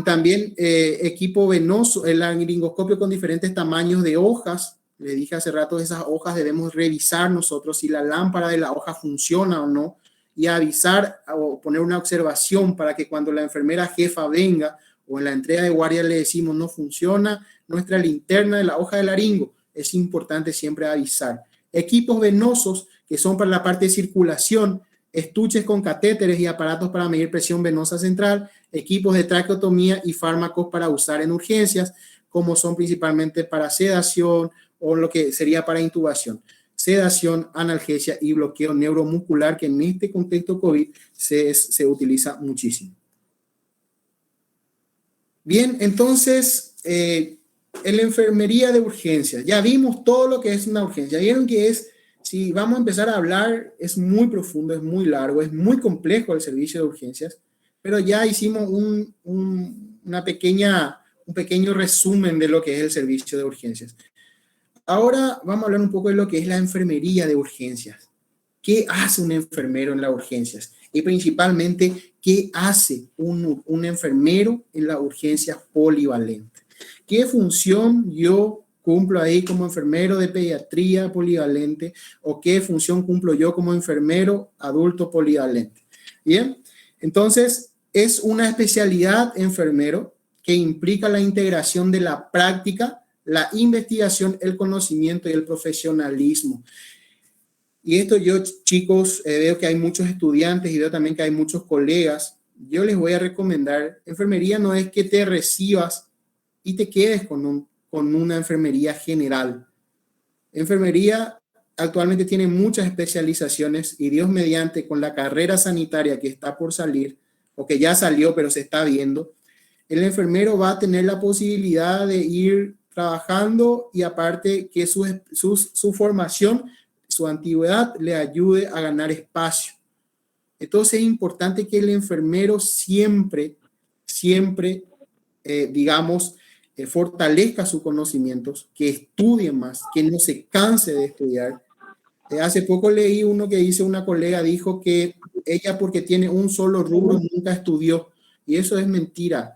También equipo venoso, el laringoscopio con diferentes tamaños de hojas. Le dije hace rato, esas hojas debemos revisar nosotros si la lámpara de la hoja funciona o no y avisar o poner una observación para que cuando la enfermera jefa venga o en la entrega de guardia le decimos no funciona nuestra linterna de la hoja de laringo, es importante siempre avisar. Equipos venosos que son para la parte de circulación, estuches con catéteres y aparatos para medir presión venosa central, equipos de traqueotomía y fármacos para usar en urgencias, como son principalmente para sedación o lo que sería para intubación. Sedación, analgesia y bloqueo neuromuscular, que en este contexto COVID se utiliza muchísimo. Bien, entonces, en la enfermería de urgencias, ya vimos todo lo que es una urgencia. Vieron que si vamos a empezar a hablar, es muy profundo, es muy largo, es muy complejo el servicio de urgencias, pero ya hicimos un pequeño resumen de lo que es el servicio de urgencias. Ahora vamos a hablar un poco de lo que es la enfermería de urgencias. ¿Qué hace un enfermero en las urgencias? Y principalmente, ¿qué hace un enfermero en la urgencia polivalente? ¿Qué función yo cumplo ahí como enfermero de pediatría polivalente o qué función cumplo yo como enfermero adulto polivalente? Bien, entonces es una especialidad enfermero que implica la integración de la práctica, la investigación, el conocimiento y el profesionalismo. Y esto yo, chicos, veo que hay muchos estudiantes y veo también que hay muchos colegas. Yo les voy a recomendar, enfermería no es que te recibas y te quedes con una enfermería general. Enfermería actualmente tiene muchas especializaciones y Dios mediante con la carrera sanitaria que está por salir o que ya salió pero se está viendo, el enfermero va a tener la posibilidad de ir trabajando y aparte que su formación, su antigüedad le ayude a ganar espacio. Entonces es importante que el enfermero siempre, fortalezca sus conocimientos, que estudie más, que no se canse de estudiar. Hace poco leí uno que dice, una colega dijo que ella, porque tiene un solo rubro, nunca estudió, y eso es mentira.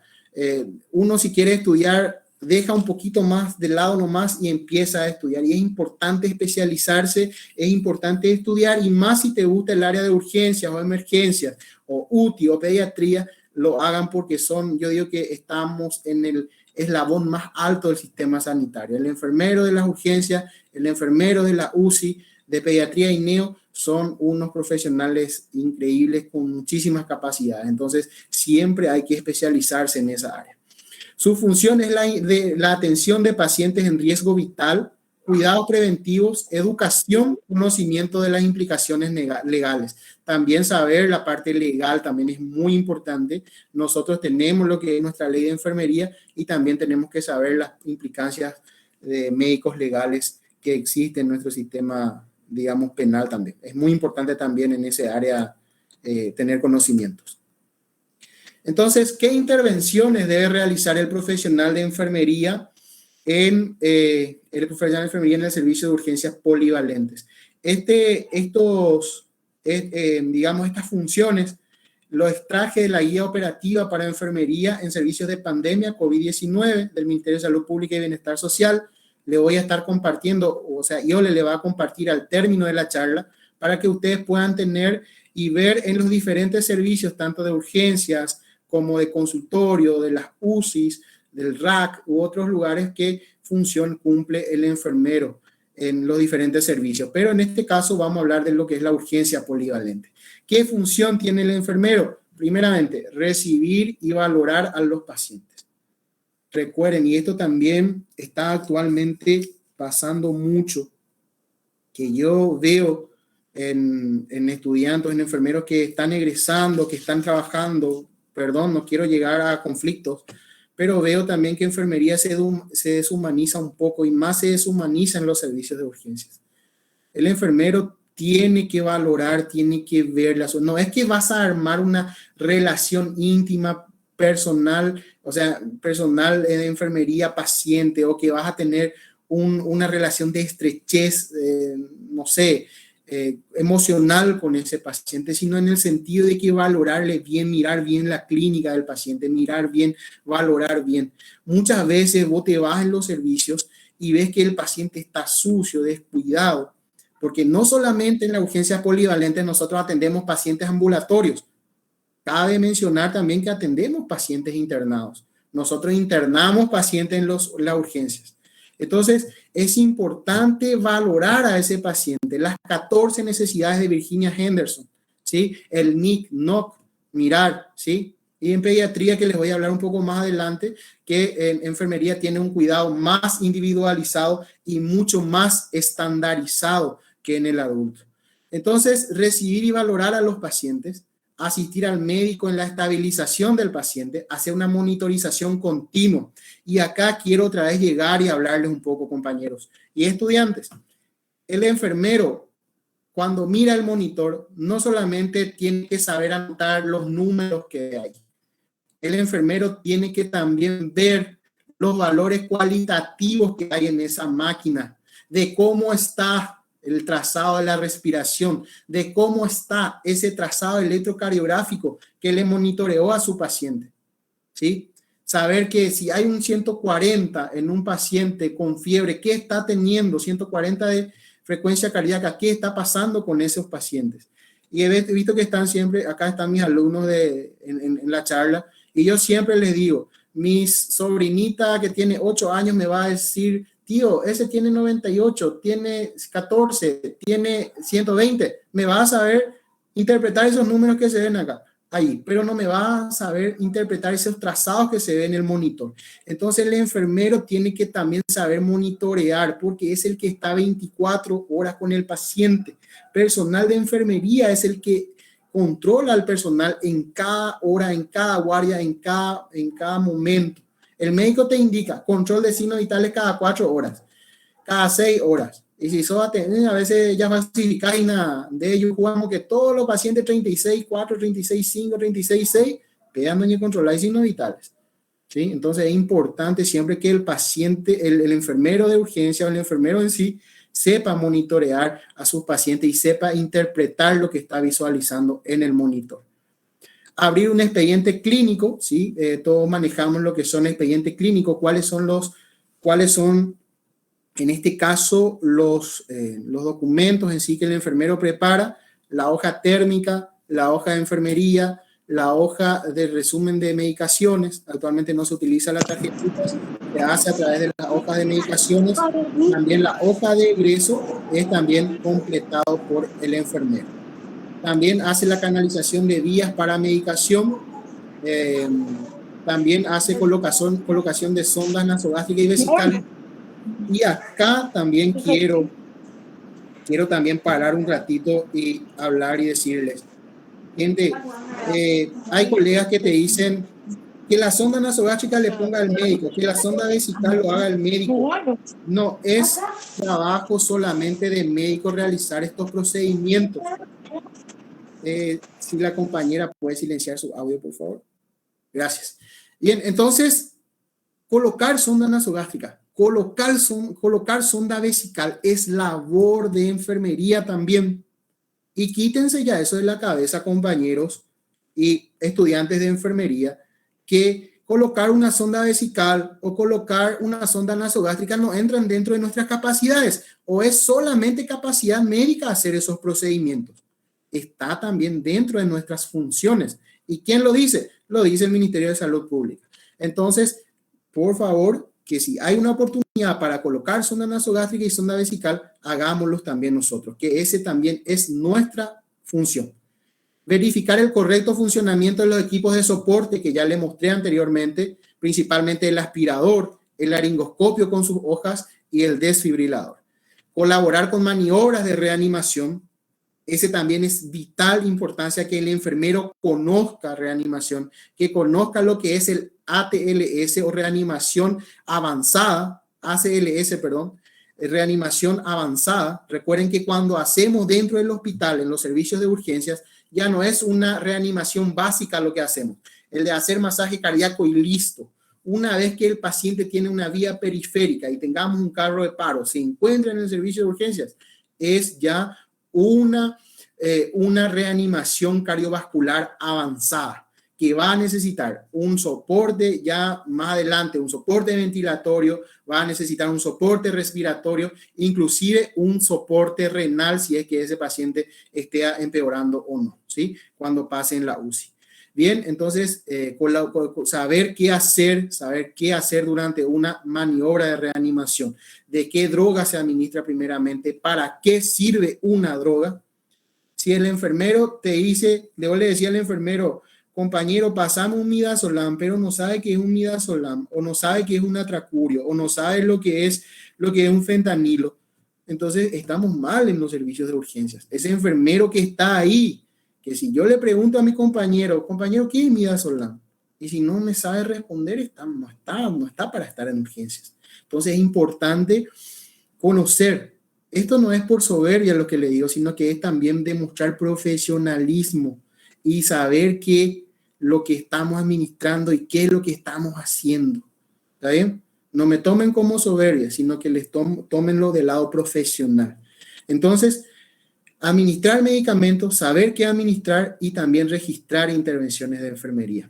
Uno, si quiere estudiar, deja un poquito más de lado nomás y empieza a estudiar, y es importante especializarse, es importante estudiar, y más si te gusta el área de urgencias o emergencias o UTI o pediatría, lo hagan, porque yo digo que estamos en el eslabón más alto del sistema sanitario. El enfermero de las urgencias, el enfermero de la UCI, de pediatría y neo, son unos profesionales increíbles con muchísimas capacidades. Entonces, siempre hay que especializarse en esa área. Su función es la atención de pacientes en riesgo vital, cuidados preventivos, educación, conocimiento de las implicaciones legales. También saber la parte legal también es muy importante. Nosotros tenemos lo que es nuestra ley de enfermería, y también tenemos que saber las implicancias de médicos legales que existen en nuestro sistema, digamos, penal también. Es muy importante también en ese área tener conocimientos. Entonces, ¿qué intervenciones debe realizar el profesional de enfermería en el servicio de urgencias polivalentes? Digamos, estas funciones lo extraje de la guía operativa para enfermería en servicios de pandemia COVID-19 del Ministerio de Salud Pública y Bienestar Social. Le voy a estar compartiendo, o sea, yo le voy a compartir al término de la charla, para que ustedes puedan tener y ver en los diferentes servicios, tanto de urgencias como de consultorio, de las UCIs, del RAC u otros lugares, qué función cumple el enfermero en los diferentes servicios. Pero en este caso vamos a hablar de lo que es la urgencia polivalente. ¿Qué función tiene el enfermero? Primeramente, recibir y valorar a los pacientes. Recuerden, y esto también está actualmente pasando mucho, que yo veo en estudiantes, en enfermeros que están egresando, que están trabajando, perdón, no quiero llegar a conflictos, pero veo también que enfermería se deshumaniza un poco, y más se deshumaniza en los servicios de urgencias. El enfermero tiene que valorar, tiene que verlas. No es que vas a armar una relación íntima, personal, o sea, personal de enfermería paciente, o que vas a tener una relación de estrechez, no sé, emocional con ese paciente, sino en el sentido de que valorarle bien, mirar bien la clínica del paciente, mirar bien, valorar bien. Muchas veces vos te vas en los servicios y ves que el paciente está sucio, descuidado, porque no solamente en la urgencia polivalente nosotros atendemos pacientes ambulatorios. Cabe mencionar también que atendemos pacientes internados. Nosotros internamos pacientes en las urgencias. Entonces, es importante valorar a ese paciente, las 14 necesidades de Virginia Henderson, ¿sí? El NIC, NOC, mirar, ¿sí? Y en pediatría, que les voy a hablar un poco más adelante, que en enfermería tiene un cuidado más individualizado y mucho más estandarizado que en el adulto. Entonces, recibir y valorar a los pacientes, asistir al médico en la estabilización del paciente, hacer una monitorización continua. Y acá quiero otra vez llegar y hablarles un poco, compañeros y estudiantes. El enfermero, cuando mira el monitor, no solamente tiene que saber anotar los números que hay. El enfermero tiene que también ver los valores cualitativos que hay en esa máquina, de cómo está el trazado de la respiración, de cómo está ese trazado electrocardiográfico que le monitoreó a su paciente, ¿sí? Saber que si hay un 140 en un paciente con fiebre, ¿qué está teniendo? 140 de frecuencia cardíaca, ¿qué está pasando con esos pacientes? Y he visto que están siempre, acá están mis alumnos en la charla, y yo siempre les digo, mi sobrinita que tiene 8 años me va a decir, tío, ese tiene 98, tiene 14, tiene 120. Me va a saber interpretar esos números que se ven acá, ahí, pero no me va a saber interpretar esos trazados que se ven en el monitor. Entonces el enfermero tiene que también saber monitorear, porque es el que está 24 horas con el paciente. Personal de enfermería es el que controla al personal en cada hora, en cada guardia, en cada momento. El médico te indica control de signos vitales cada 4 horas, cada 6 horas. Y si eso va a tener, a veces ya falsificáis nada. De ellos jugamos que todos los pacientes 36, 4, 36, 5, 36, 6, quedando y controlar signos vitales. ¿sí? Entonces es importante siempre que el paciente, el enfermero de urgencia o el enfermero en sí, sepa monitorear a sus pacientes y sepa interpretar lo que está visualizando en el monitor. Abrir un expediente clínico, ¿sí? Todos manejamos lo que son expedientes clínicos, cuáles son, en este caso, los documentos en sí que el enfermero prepara, la hoja térmica, la hoja de enfermería, la hoja de resumen de medicaciones. Actualmente no se utiliza la tarjetita, se hace a través de las hojas de medicaciones. También la hoja de egreso es también completado por el enfermero. También hace la canalización de vías para medicación. También hace colocación de sondas nasogástricas y vesicales. Y acá también quiero también parar un ratito y hablar y decirles, gente, hay colegas que te dicen que la sonda nasogástrica le ponga al médico, que la sonda vesical lo haga el médico. No es trabajo solamente de médico realizar estos procedimientos. Si la compañera puede silenciar su audio, por favor. Gracias. Bien, entonces, colocar sonda nasogástrica, colocar sonda vesical es labor de enfermería también. Y quítense ya eso de la cabeza, compañeros y estudiantes de enfermería, que colocar una sonda vesical o colocar una sonda nasogástrica no entran dentro de nuestras capacidades, o es solamente capacidad médica hacer esos procedimientos. Está también dentro de nuestras funciones. ¿Y quién lo dice? Lo dice el Ministerio de Salud Pública. Entonces, por favor, que si hay una oportunidad para colocar sonda nasogástrica y sonda vesical, hagámoslos también nosotros, que ese también es nuestra función. Verificar el correcto funcionamiento de los equipos de soporte que ya le mostré anteriormente, principalmente el aspirador, el laringoscopio con sus hojas y el desfibrilador. Colaborar con maniobras de reanimación. Ese también es vital importancia que el enfermero conozca reanimación, que conozca lo que es el ATLS o reanimación avanzada, ACLS, perdón, reanimación avanzada. Recuerden que cuando hacemos dentro del hospital, en los servicios de urgencias, ya no es una reanimación básica lo que hacemos, el de hacer masaje cardíaco y listo. Una vez que el paciente tiene una vía periférica y tengamos un carro de paro, se encuentra en el servicio de urgencias, es ya una reanimación cardiovascular avanzada que va a necesitar un soporte ya más adelante, un soporte ventilatorio, va a necesitar un soporte respiratorio, inclusive un soporte renal si es que ese paciente esté empeorando o no, ¿sí? Cuando pase en la UCI. Bien, entonces, saber qué hacer durante una maniobra de reanimación, de qué droga se administra primeramente, para qué sirve una droga. Si el enfermero te dice, yo le decía al enfermero, compañero, pasamos un midazolam, pero no sabe qué es un midazolam, o no sabe qué es un atracurio, o no sabe lo que es un fentanilo. Entonces, estamos mal en los servicios de urgencias. Ese enfermero que está ahí, que si yo le pregunto a mi compañero, ¿qué es midazolam? Y si no me sabe responder, no está para estar en urgencias. Entonces, es importante conocer. Esto no es por soberbia lo que le digo, sino que es también demostrar profesionalismo y saber qué lo que estamos administrando y qué es lo que estamos haciendo. ¿Está bien? No me tomen como soberbia, sino que les tómenlo del lado profesional. Entonces, administrar medicamentos, saber qué administrar y también registrar intervenciones de enfermería.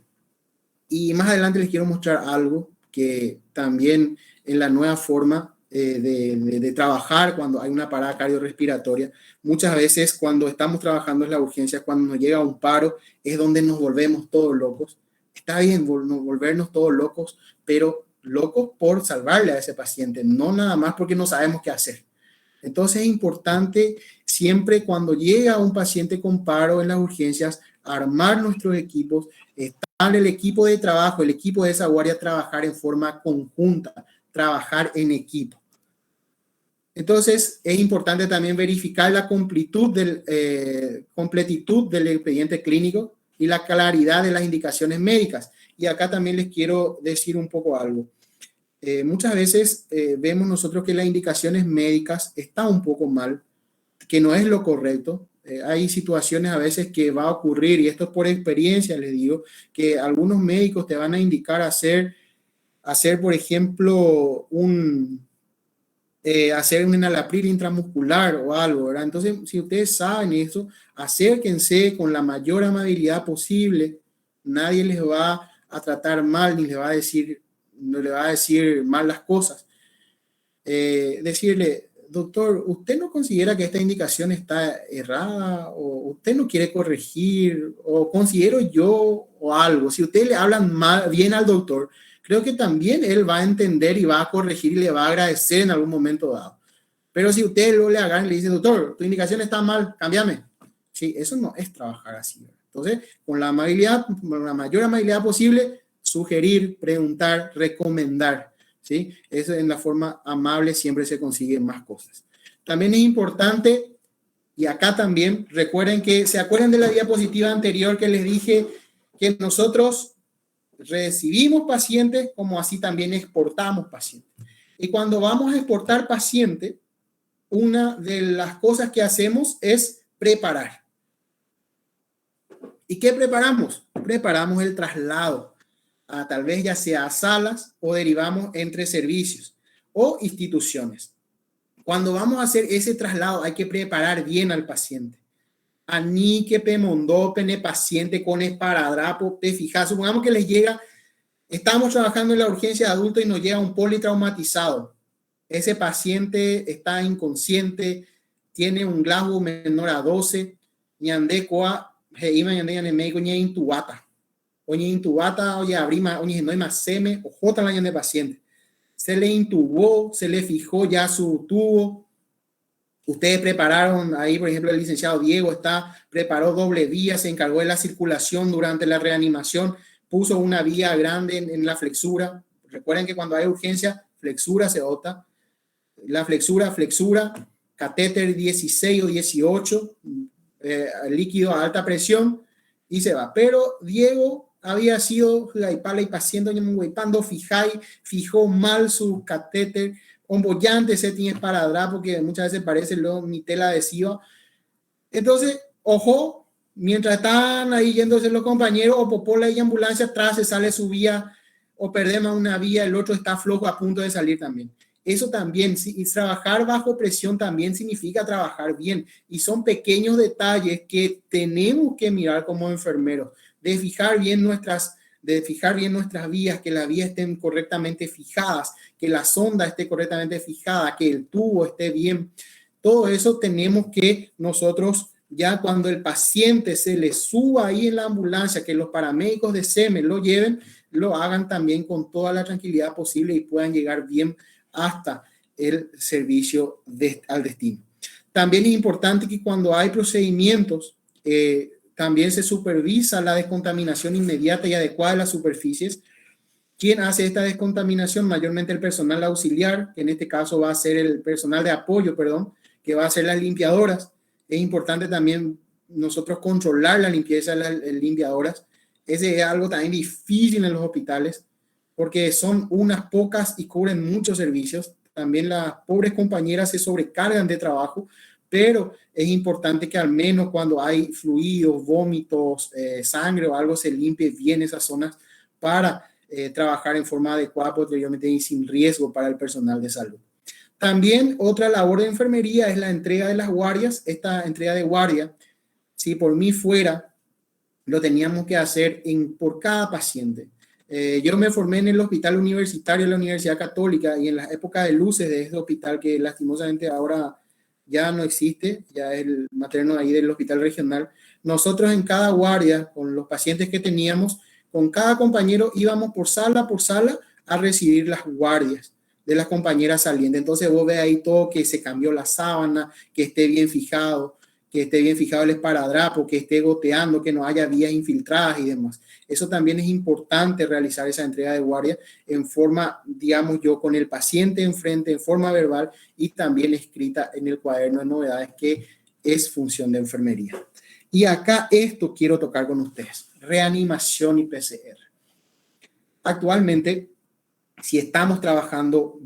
Y más adelante les quiero mostrar algo que también en la nueva forma de trabajar cuando hay una parada cardiorrespiratoria. Muchas veces cuando estamos trabajando en la urgencia, cuando nos llega un paro, es donde nos volvemos todos locos. Está bien volvernos todos locos, pero locos por salvarle a ese paciente, no nada más porque no sabemos qué hacer. Entonces es importante siempre cuando llega un paciente con paro en las urgencias, armar nuestros equipos, estar el equipo de trabajo, el equipo de esa guardia, trabajar en forma conjunta, trabajar en equipo. Entonces, es importante también verificar la completitud del expediente clínico y la claridad de las indicaciones médicas. Y acá también les quiero decir un poco algo. Muchas veces vemos nosotros que las indicaciones médicas están un poco mal, que no es lo correcto. Hay situaciones a veces que va a ocurrir, y esto es por experiencia, les digo, que algunos médicos te van a indicar hacer hacer, por ejemplo, hacer un enalapril intramuscular o algo, ¿verdad? Entonces, si ustedes saben eso, acérquense con la mayor amabilidad posible. Nadie les va a tratar mal ni les va a decir, no le va a decir mal las cosas. Decirle, doctor, ¿usted no considera que esta indicación está errada? ¿O usted no quiere corregir? ¿O considero yo o algo? Si ustedes le hablan mal, bien al doctor, creo que también él va a entender y va a corregir y le va a agradecer en algún momento dado. Pero si ustedes lo le hagan y le dicen, doctor, tu indicación está mal, cámbiame. Sí, eso no es trabajar así. Entonces, con la amabilidad, con la mayor amabilidad posible, sugerir, preguntar, recomendar. ¿Sí? Eso en la forma amable siempre se consiguen más cosas. También es importante, y acá también, recuerden que, ¿se acuerdan de la diapositiva anterior que les dije que nosotros recibimos pacientes como así también exportamos pacientes? Y cuando vamos a exportar pacientes, una de las cosas que hacemos es preparar. ¿Y qué preparamos? Preparamos el traslado. Tal vez ya sea a salas o derivamos entre servicios o instituciones. Cuando vamos a hacer ese traslado hay que preparar bien al paciente. Anique, pemondópene, paciente con esparadrapo, te fijas, supongamos que les llega, estamos trabajando en la urgencia de adulto y nos llega un politraumatizado. Ese paciente está inconsciente, tiene un Glasgow menor a 12, ñandecoa, heima ñande médico ñe intubata. Oye, intubata, oye, abrima, oye, no hay más seme, o jota la de paciente. Se le intubó, se le fijó ya su tubo. Ustedes prepararon ahí, por ejemplo, el licenciado Diego preparó doble vía, se encargó de la circulación durante la reanimación, puso una vía grande en la flexura. Recuerden que cuando hay urgencia, flexura se bota. La flexura, catéter 16 o 18, líquido a alta presión y se va. Pero Diego había sido gaipala y paciente fijó mal su catéter, ombollante se tiene esparadrapo, porque muchas veces parece ni tela adhesiva. Entonces, ojo, mientras están ahí yéndose los compañeros, o popola y ambulancia, atrás se sale su vía, o perdemos una vía, el otro está flojo a punto de salir también. Eso también, y trabajar bajo presión también significa trabajar bien. Y son pequeños detalles que tenemos que mirar como enfermeros, de fijar bien nuestras vías, que las vías estén correctamente fijadas, que la sonda esté correctamente fijada, que el tubo esté bien. Todo eso tenemos que nosotros, ya cuando el paciente se le suba ahí en la ambulancia, que los paramédicos de SEME lo lleven, lo hagan también con toda la tranquilidad posible y puedan llegar bien hasta el servicio al destino. También es importante que cuando hay procedimientos, también se supervisa la descontaminación inmediata y adecuada de las superficies. ¿Quién hace esta descontaminación? Mayormente el personal auxiliar, que en este caso va a ser el personal de apoyo, que va a ser las limpiadoras. Es importante también nosotros controlar la limpieza de las limpiadoras. Ese es algo también difícil en los hospitales, porque son unas pocas y cubren muchos servicios. También las pobres compañeras se sobrecargan de trabajo, pero es importante que al menos cuando hay fluidos, vómitos, sangre o algo, se limpie bien esas zonas para trabajar en forma adecuada, posteriormente y sin riesgo para el personal de salud. También otra labor de enfermería es la entrega de las guardias. Esta entrega de guardia, si por mí fuera, lo teníamos que hacer por cada paciente. Yo me formé en el hospital universitario de la Universidad Católica y en la época de luces de este hospital, que lastimosamente ahora ya no existe, ya es el materno ahí del hospital regional. Nosotros en cada guardia, con los pacientes que teníamos, con cada compañero íbamos por sala a recibir las guardias de las compañeras salientes. Entonces vos ves ahí todo, que se cambió la sábana, que esté bien fijado el esparadrapo, que esté goteando, que no haya vías infiltradas y demás. Eso también es importante, realizar esa entrega de guardia en forma, digamos yo, con el paciente enfrente, en forma verbal y también escrita en el cuaderno de novedades, que es función de enfermería. Y acá esto quiero tocar con ustedes: reanimación y PCR. Actualmente, si estamos trabajando,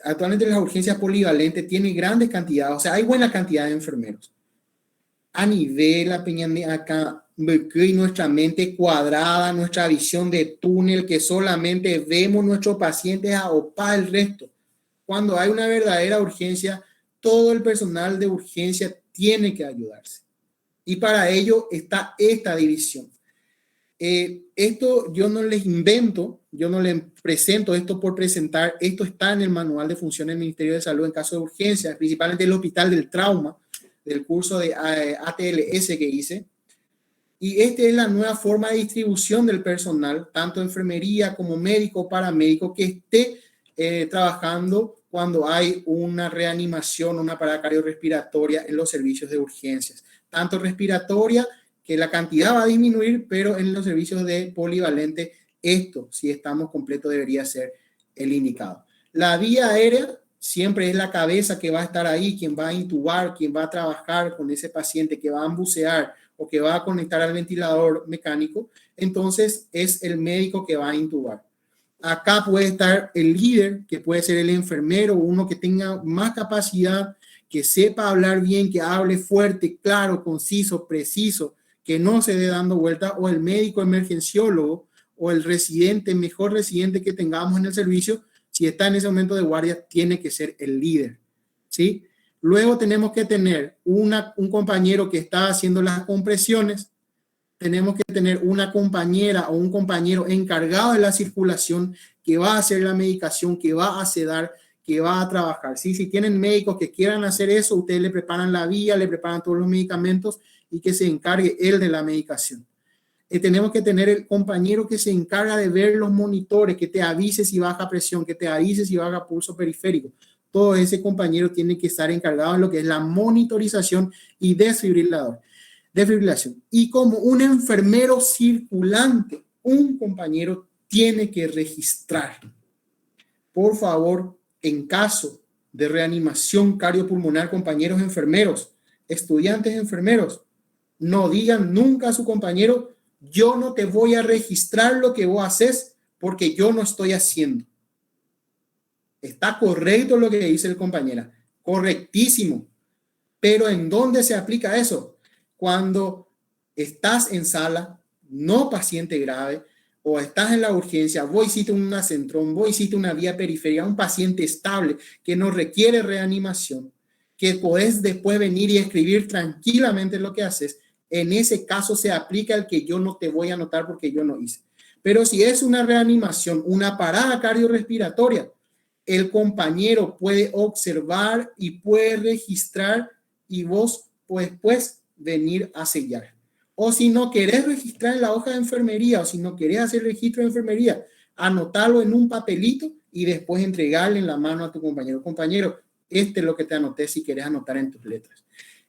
actualmente las urgencias polivalentes tienen grandes cantidades, o sea, hay buena cantidad de enfermeros. A nivel acá y nuestra mente cuadrada, nuestra visión de túnel, que solamente vemos nuestros pacientes a opar el resto. Cuando hay una verdadera urgencia, todo el personal de urgencia tiene que ayudarse. Y para ello está esta división. Esto yo no les invento, yo no les presento esto por presentar, esto está en el manual de funciones del Ministerio de Salud en caso de urgencia, principalmente el Hospital del Trauma, del curso de ATLS que hice. Y esta es la nueva forma de distribución del personal, tanto enfermería como médico, paramédico, que esté trabajando cuando hay una reanimación, una parada cardiorrespiratoria en los servicios de urgencias. Tanto respiratoria, que la cantidad va a disminuir, pero en los servicios de polivalente, esto, si estamos completos, debería ser el indicado. La vía aérea siempre es la cabeza que va a estar ahí, quien va a intubar, quien va a trabajar con ese paciente, que va a bucear o que va a conectar al ventilador mecánico. Entonces es el médico que va a intubar. Acá puede estar el líder, que puede ser el enfermero, uno que tenga más capacidad, que sepa hablar bien, que hable fuerte, claro, conciso, preciso, que no se dé dando vueltas, o el médico emergenciólogo, o el residente, mejor residente que tengamos en el servicio, si está en ese momento de guardia, tiene que ser el líder, ¿sí? Luego tenemos que tener un compañero que está haciendo las compresiones, tenemos que tener una compañera o un compañero encargado de la circulación que va a hacer la medicación, que va a sedar, que va a trabajar, ¿sí? Si tienen médicos que quieran hacer eso, ustedes le preparan la vía, le preparan todos los medicamentos y que se encargue él de la medicación. Tenemos que tener el compañero que se encarga de ver los monitores, que te avise si baja presión, que te avise si baja pulso periférico. Todo ese compañero tiene que estar encargado en lo que es la monitorización y desfibrilación. Y como un enfermero circulante, un compañero tiene que registrar. Por favor, en caso de reanimación cardiopulmonar, compañeros enfermeros, estudiantes enfermeros, no digan nunca a su compañero: yo no te voy a registrar lo que vos haces porque yo no estoy haciendo. Está correcto lo que dice el compañero, correctísimo. Pero ¿en dónde se aplica eso? Cuando estás en sala, no paciente grave, o estás en la urgencia, vos hiciste un acentrón, vos hiciste una vía periférica, un paciente estable que no requiere reanimación, que podés después venir y escribir tranquilamente lo que haces. En ese caso se aplica el que yo no te voy a anotar porque yo no hice. Pero si es una reanimación, una parada cardiorrespiratoria, el compañero puede observar y puede registrar y vos puedes venir a sellar. O si no querés registrar en la hoja de enfermería o si no querés hacer registro de enfermería, anotarlo en un papelito y después entregarle en la mano a tu compañero. Compañero, este es lo que te anoté si querés anotar en tus letras.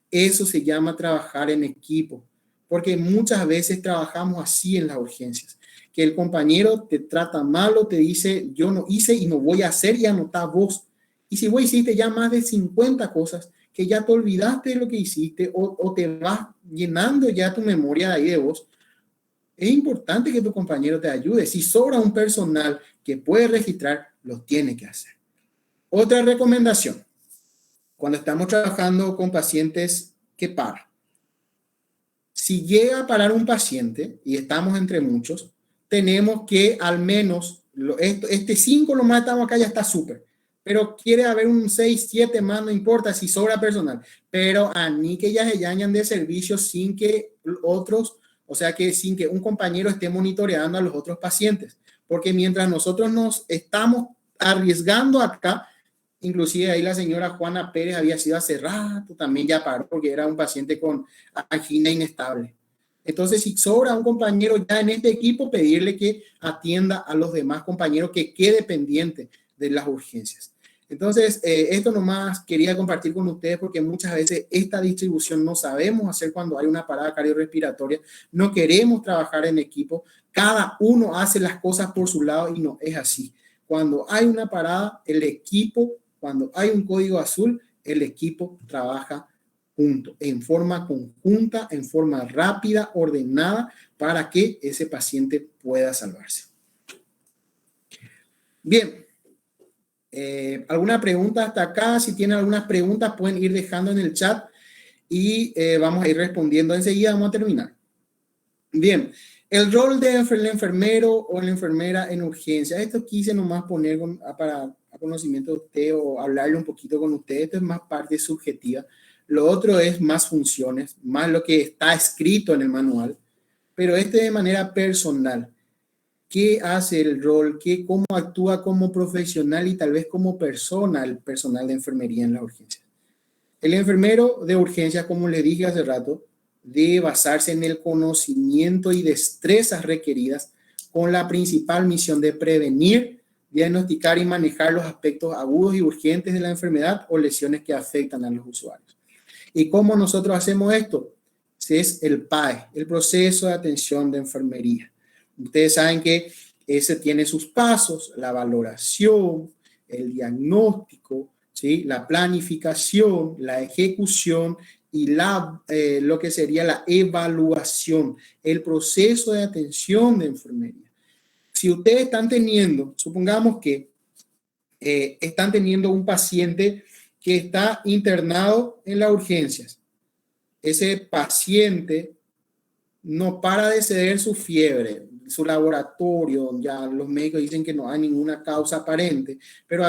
Eso se llama trabajar en equipo, porque muchas veces trabajamos así en las urgencias, que el compañero te trata mal o te dice yo no hice y no voy a hacer y anotá vos. Y si vos hiciste ya más de 50 cosas que ya te olvidaste de lo que hiciste o te vas llenando ya tu memoria de ahí de vos, es importante que tu compañero te ayude. Si sobra un personal que puede registrar, lo tiene que hacer. Otra recomendación, cuando estamos trabajando con pacientes que paran. Si llega a parar un paciente, y estamos entre muchos, tenemos que al menos, este 5 lo más estamos acá ya está súper, pero quiere haber un 6, 7 más, no importa si sobra personal, pero a mí que ya se llaman de servicio sin que otros, o sea que sin que un compañero esté monitoreando a los otros pacientes, porque mientras nosotros nos estamos arriesgando acá, inclusive ahí la señora Juana Pérez había sido hace rato, también ya paró porque era un paciente con angina inestable. Entonces, si sobra un compañero ya en este equipo, pedirle que atienda a los demás compañeros, que quede pendiente de las urgencias. Entonces, esto nomás quería compartir con ustedes porque muchas veces esta distribución no sabemos hacer cuando hay una parada cardiorrespiratoria, no queremos trabajar en equipo, cada uno hace las cosas por su lado y no es así. Cuando hay una parada, el equipo, cuando hay un código azul, el equipo trabaja junto, en forma conjunta, en forma rápida, ordenada, para que ese paciente pueda salvarse. Bien, ¿alguna pregunta hasta acá? Si tienen algunas preguntas, pueden ir dejando en el chat y vamos a ir respondiendo enseguida. Vamos a terminar. Bien, el rol del enfermero o la enfermera en urgencia. Esto quise nomás poner para a conocimiento de usted o hablarle un poquito con usted. Esto es más parte subjetiva. Lo otro es más funciones, más lo que está escrito en el manual, pero este de manera personal. ¿Qué hace el rol? ¿Cómo actúa como profesional y tal vez como persona el personal de enfermería en la urgencia? El enfermero de urgencia, como le dije hace rato, debe basarse en el conocimiento y destrezas requeridas con la principal misión de prevenir, diagnosticar y manejar los aspectos agudos y urgentes de la enfermedad o lesiones que afectan a los usuarios. ¿Y cómo nosotros hacemos esto? Es el PAE, el proceso de atención de enfermería. Ustedes saben que ese tiene sus pasos: la valoración, el diagnóstico, ¿sí?, la planificación, la ejecución y lo que sería la evaluación, el proceso de atención de enfermería. Si ustedes están teniendo, supongamos que están teniendo un paciente que está internado en las urgencias, ese paciente no para de ceder su fiebre, su laboratorio, ya los médicos dicen que no hay ninguna causa aparente, pero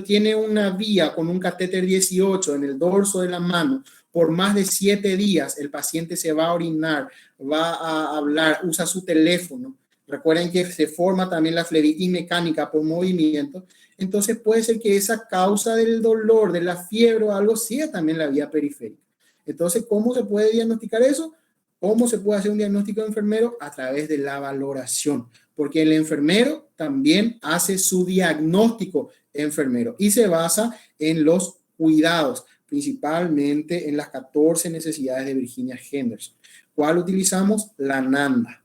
tiene una vía con un catéter 18 en el dorso de la mano por más de 7 días, el paciente se va a orinar, va a hablar, usa su teléfono. Recuerden que se forma también la flebitis mecánica por movimiento. Entonces puede ser que esa causa del dolor, de la fiebre o algo sea también la vía periférica. Entonces, ¿cómo se puede diagnosticar eso? ¿Cómo se puede hacer un diagnóstico de enfermero? A través de la valoración, porque el enfermero también hace su diagnóstico enfermero y se basa en los cuidados, principalmente en las 14 necesidades de Virginia Henderson. ¿Cuál utilizamos? La NANDA.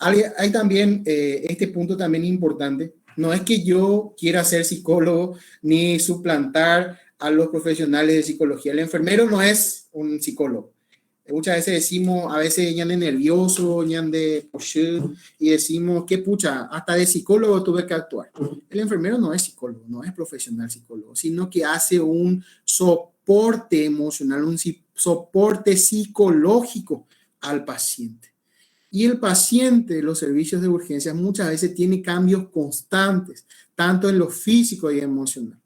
Hay también este punto también importante. No es que yo quiera ser psicólogo ni suplantar a los profesionales de psicología. El enfermero no es un psicólogo. Muchas veces decimos, a veces ñan de nervioso, ñan de poché, y decimos, qué pucha, hasta de psicólogo tuve que actuar. El enfermero no es psicólogo, no es profesional psicólogo, sino que hace un soporte emocional, un soporte psicológico al paciente. Y el paciente, los servicios de urgencias, muchas veces tiene cambios constantes, tanto en lo físico y emocional.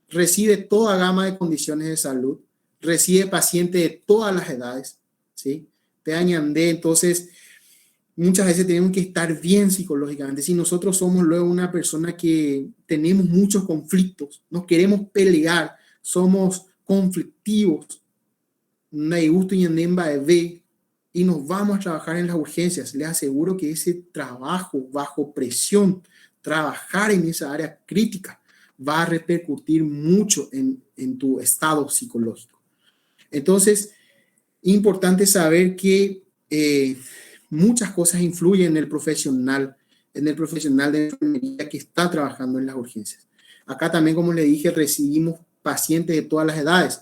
Recibe toda gama de condiciones de salud, recibe pacientes de todas las edades, ¿sí? Entonces, muchas veces tenemos que estar bien psicológicamente. Si nosotros somos luego una persona que tenemos muchos conflictos, nos queremos pelear, somos conflictivos, no hay gusto y y nos vamos a trabajar en las urgencias, les aseguro que ese trabajo bajo presión, trabajar en esa área crítica, va a repercutir mucho en tu estado psicológico. Entonces, importante saber que muchas cosas influyen en el profesional de enfermería que está trabajando en las urgencias. Acá también, como le dije, recibimos pacientes de todas las edades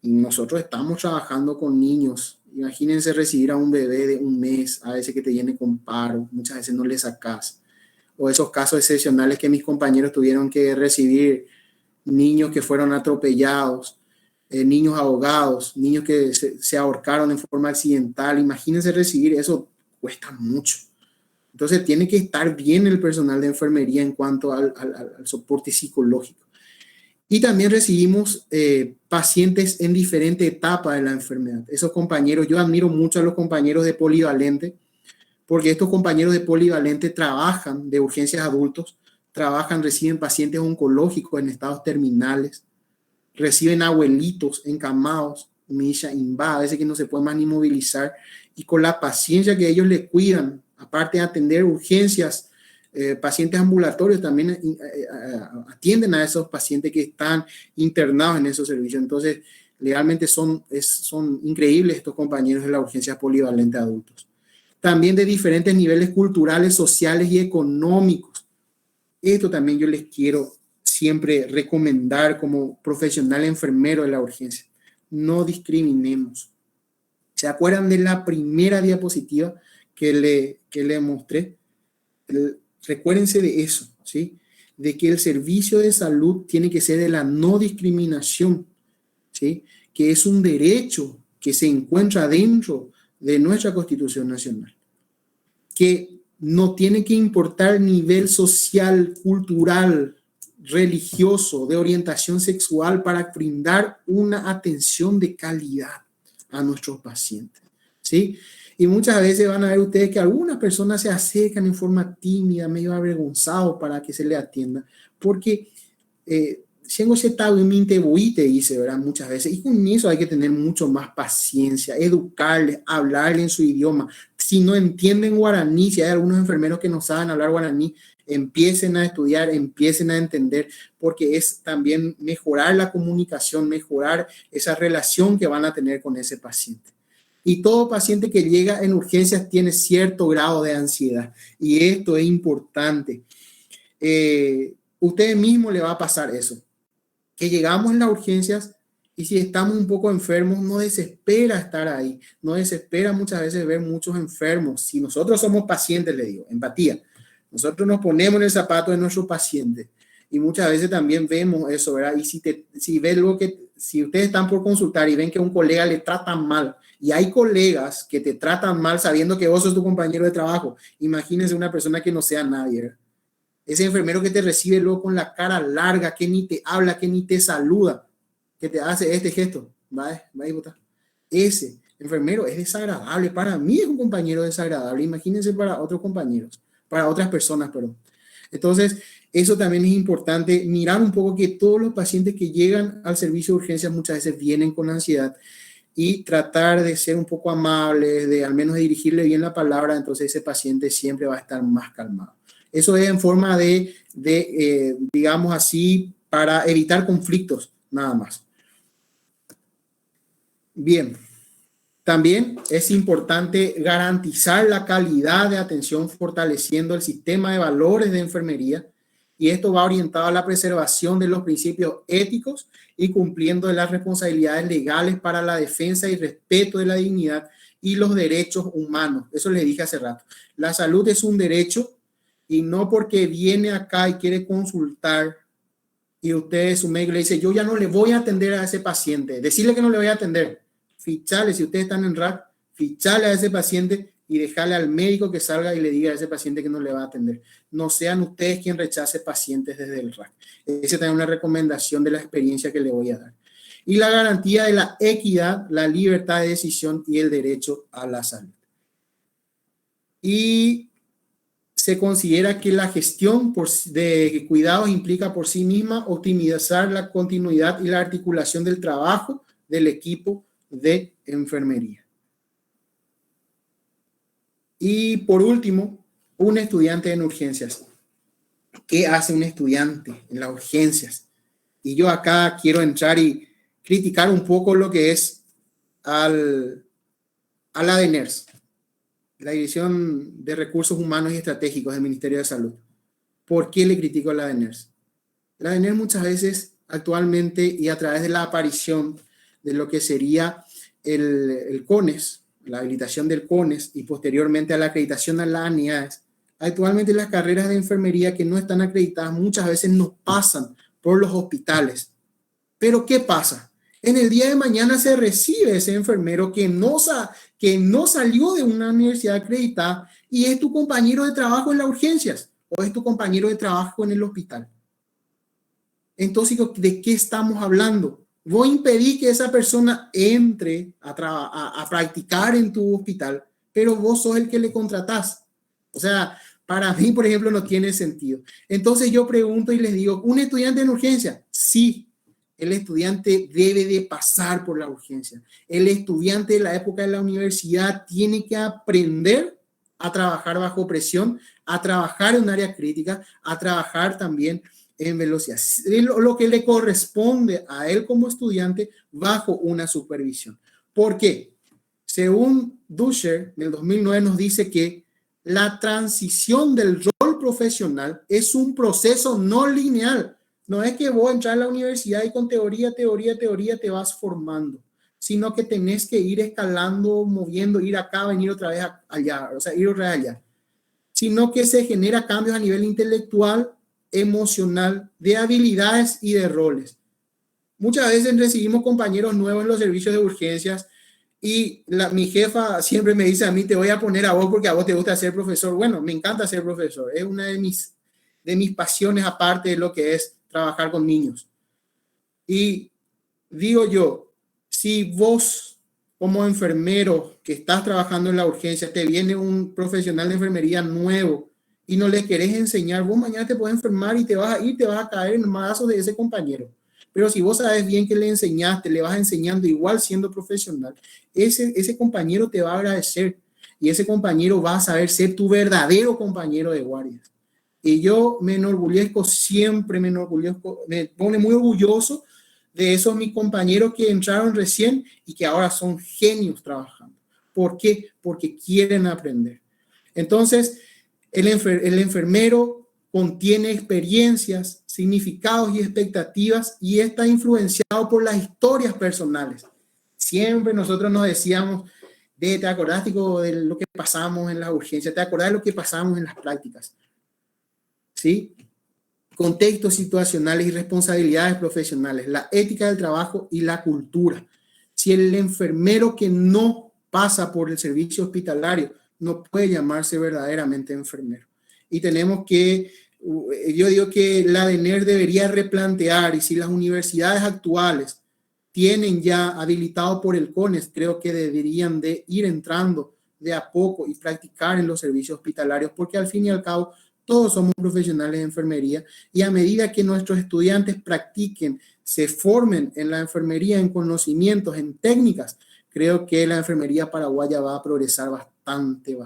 y nosotros estamos trabajando con niños. Imagínense recibir a un bebé de 1 mes, a veces que te viene con paro, muchas veces no le sacas. O esos casos excepcionales que mis compañeros tuvieron que recibir, niños que fueron atropellados, niños ahogados, niños que se ahorcaron en forma accidental. Imagínense recibir eso, cuesta mucho. Entonces tiene que estar bien el personal de enfermería en cuanto al soporte psicológico. Y también recibimos pacientes en diferentes etapas de la enfermedad. Esos compañeros, yo admiro mucho a los compañeros de polivalente, porque estos compañeros de polivalente trabajan de urgencias adultos, reciben pacientes oncológicos en estados terminales, reciben abuelitos encamados, a veces que no se puede más ni movilizar, y con la paciencia que ellos le cuidan, aparte de atender urgencias, pacientes ambulatorios también atienden a esos pacientes que están internados en esos servicios. Entonces, realmente son increíbles estos compañeros de la urgencia polivalente de adultos. También de diferentes niveles culturales, sociales y económicos. Esto también yo les quiero siempre recomendar como profesional enfermero de la urgencia. No discriminemos. ¿Se acuerdan de la primera diapositiva que le mostré? Recuérdense de eso, ¿sí? De que el servicio de salud tiene que ser de la no discriminación, ¿sí? Que es un derecho que se encuentra dentro de nuestra Constitución Nacional, que no tiene que importar nivel social, cultural, religioso, de orientación sexual para brindar una atención de calidad a nuestros pacientes, ¿sí? Y muchas veces van a ver ustedes que algunas personas se acercan en forma tímida, medio avergonzados para que se le atienda, porque tengo ese tal en mi te dice, ¿verdad? Muchas veces, y con eso hay que tener mucho más paciencia, educarles, hablarles en su idioma. Si no entienden guaraní, si hay algunos enfermeros que no saben hablar guaraní, empiecen a estudiar, empiecen a entender, porque es también mejorar la comunicación, mejorar esa relación que van a tener con ese paciente. Y todo paciente que llega en urgencias tiene cierto grado de ansiedad, y esto es importante. Usted mismo le va a pasar eso, que llegamos en las urgencias y si estamos un poco enfermos, no desespera estar ahí, no desespera muchas veces ver muchos enfermos. Si nosotros somos pacientes, le digo, empatía, nosotros nos ponemos en el zapato de nuestros pacientes y muchas veces también vemos eso, ¿verdad? Y si ves lo que, si ustedes están por consultar y ven que a un colega le tratan mal, y hay colegas que te tratan mal sabiendo que vos sos tu compañero de trabajo, imagínense una persona que no sea nadie, ¿verdad? Ese enfermero que te recibe luego con la cara larga, que ni te habla, que ni te saluda, que te hace este gesto. Va a votar. Ese enfermero es desagradable. Para mí es un compañero desagradable. Imagínense para otros compañeros, para otras personas, perdón. Entonces, eso también es importante, mirar un poco que todos los pacientes que llegan al servicio de urgencias muchas veces vienen con ansiedad y tratar de ser un poco amables, de al menos dirigirle bien la palabra, entonces ese paciente siempre va a estar más calmado. Eso es en forma de digamos así, para evitar conflictos, nada más. Bien, también es importante garantizar la calidad de atención fortaleciendo el sistema de valores de enfermería y esto va orientado a la preservación de los principios éticos y cumpliendo de las responsabilidades legales para la defensa y respeto de la dignidad y los derechos humanos. Eso les dije hace rato. La salud es un derecho y no porque viene acá y quiere consultar y usted, su médico, le dice, yo ya no le voy a atender a ese paciente. Decirle que no le voy a atender. Fichale, si ustedes están en RAC, fichale a ese paciente y dejarle al médico que salga y le diga a ese paciente que no le va a atender. No sean ustedes quien rechace pacientes desde el RAC. Esa es también una recomendación de la experiencia que le voy a dar. Y la garantía de la equidad, la libertad de decisión y el derecho a la salud. Y se considera que la gestión de cuidados implica por sí misma optimizar la continuidad y la articulación del trabajo del equipo de enfermería. Y por último, un estudiante en urgencias. ¿Qué hace un estudiante en las urgencias? Y yo acá quiero entrar y criticar un poco lo que es a la DENERS, la División de Recursos Humanos y Estratégicos del Ministerio de Salud. ¿Por qué le critico a la DENERS? La DENERS muchas veces actualmente y a través de la aparición de lo que sería el CONES, la habilitación del CONES y posteriormente a la acreditación a la ANIAES, actualmente las carreras de enfermería que no están acreditadas muchas veces nos pasan por los hospitales. Pero ¿qué pasa? En el día de mañana se recibe ese enfermero que no salió de una universidad acreditada y es tu compañero de trabajo en las urgencias o es tu compañero de trabajo en el hospital. Entonces, ¿de qué estamos hablando? Voy a impedir que esa persona entre a practicar en tu hospital, pero vos sos el que le contratás. O sea, para mí, por ejemplo, no tiene sentido. Entonces yo pregunto y les digo, ¿un estudiante en urgencia? Sí. El estudiante debe de pasar por la urgencia. El estudiante de la época de la universidad tiene que aprender a trabajar bajo presión, a trabajar en un área crítica, a trabajar también en velocidad. Lo que le corresponde a él como estudiante bajo una supervisión. ¿Por qué? Según Duscher, en el 2009 nos dice que la transición del rol profesional es un proceso no lineal. No es que vos entras a la universidad y con teoría te vas formando, sino que tenés que ir escalando, moviendo, ir acá, venir otra vez allá, o sea, ir otra vez allá. Sino que se genera cambios a nivel intelectual, emocional, de habilidades y de roles. Muchas veces recibimos compañeros nuevos en los servicios de urgencias Y mi jefa siempre me dice a mí, te voy a poner a vos porque a vos te gusta ser profesor. Bueno, me encanta ser profesor. Es una de mis pasiones, aparte de lo que es trabajar con niños. Y digo yo, si vos como enfermero que estás trabajando en la urgencia, te viene un profesional de enfermería nuevo y no le querés enseñar, vos mañana te puedes enfermar y te vas a ir, te vas a caer en el mazo de ese compañero. Pero si vos sabes bien que le enseñaste, le vas enseñando igual siendo profesional, ese compañero te va a agradecer y ese compañero va a saber ser tu verdadero compañero de guardias. Y yo me enorgullezco, siempre me enorgullezco, me pone muy orgulloso de esos mis compañeros que entraron recién y que ahora son genios trabajando. ¿Por qué? Porque quieren aprender. Entonces, el enfermero contiene experiencias, significados y expectativas y está influenciado por las historias personales. Siempre nosotros nos decíamos, ¿te acordás de lo que pasamos en las urgencias? ¿Te acordás de lo que pasamos en las prácticas? ¿Sí? Contextos situacionales y responsabilidades profesionales, la ética del trabajo y la cultura. Si el enfermero que no pasa por el servicio hospitalario no puede llamarse verdaderamente enfermero. Y tenemos que, yo digo que la DENER debería replantear, y si las universidades actuales tienen ya habilitado por el CONES, creo que deberían de ir entrando de a poco y practicar en los servicios hospitalarios, porque al fin y al cabo todos somos profesionales de enfermería y a medida que nuestros estudiantes practiquen, se formen en la enfermería, en conocimientos, en técnicas, creo que la enfermería paraguaya va a progresar bastante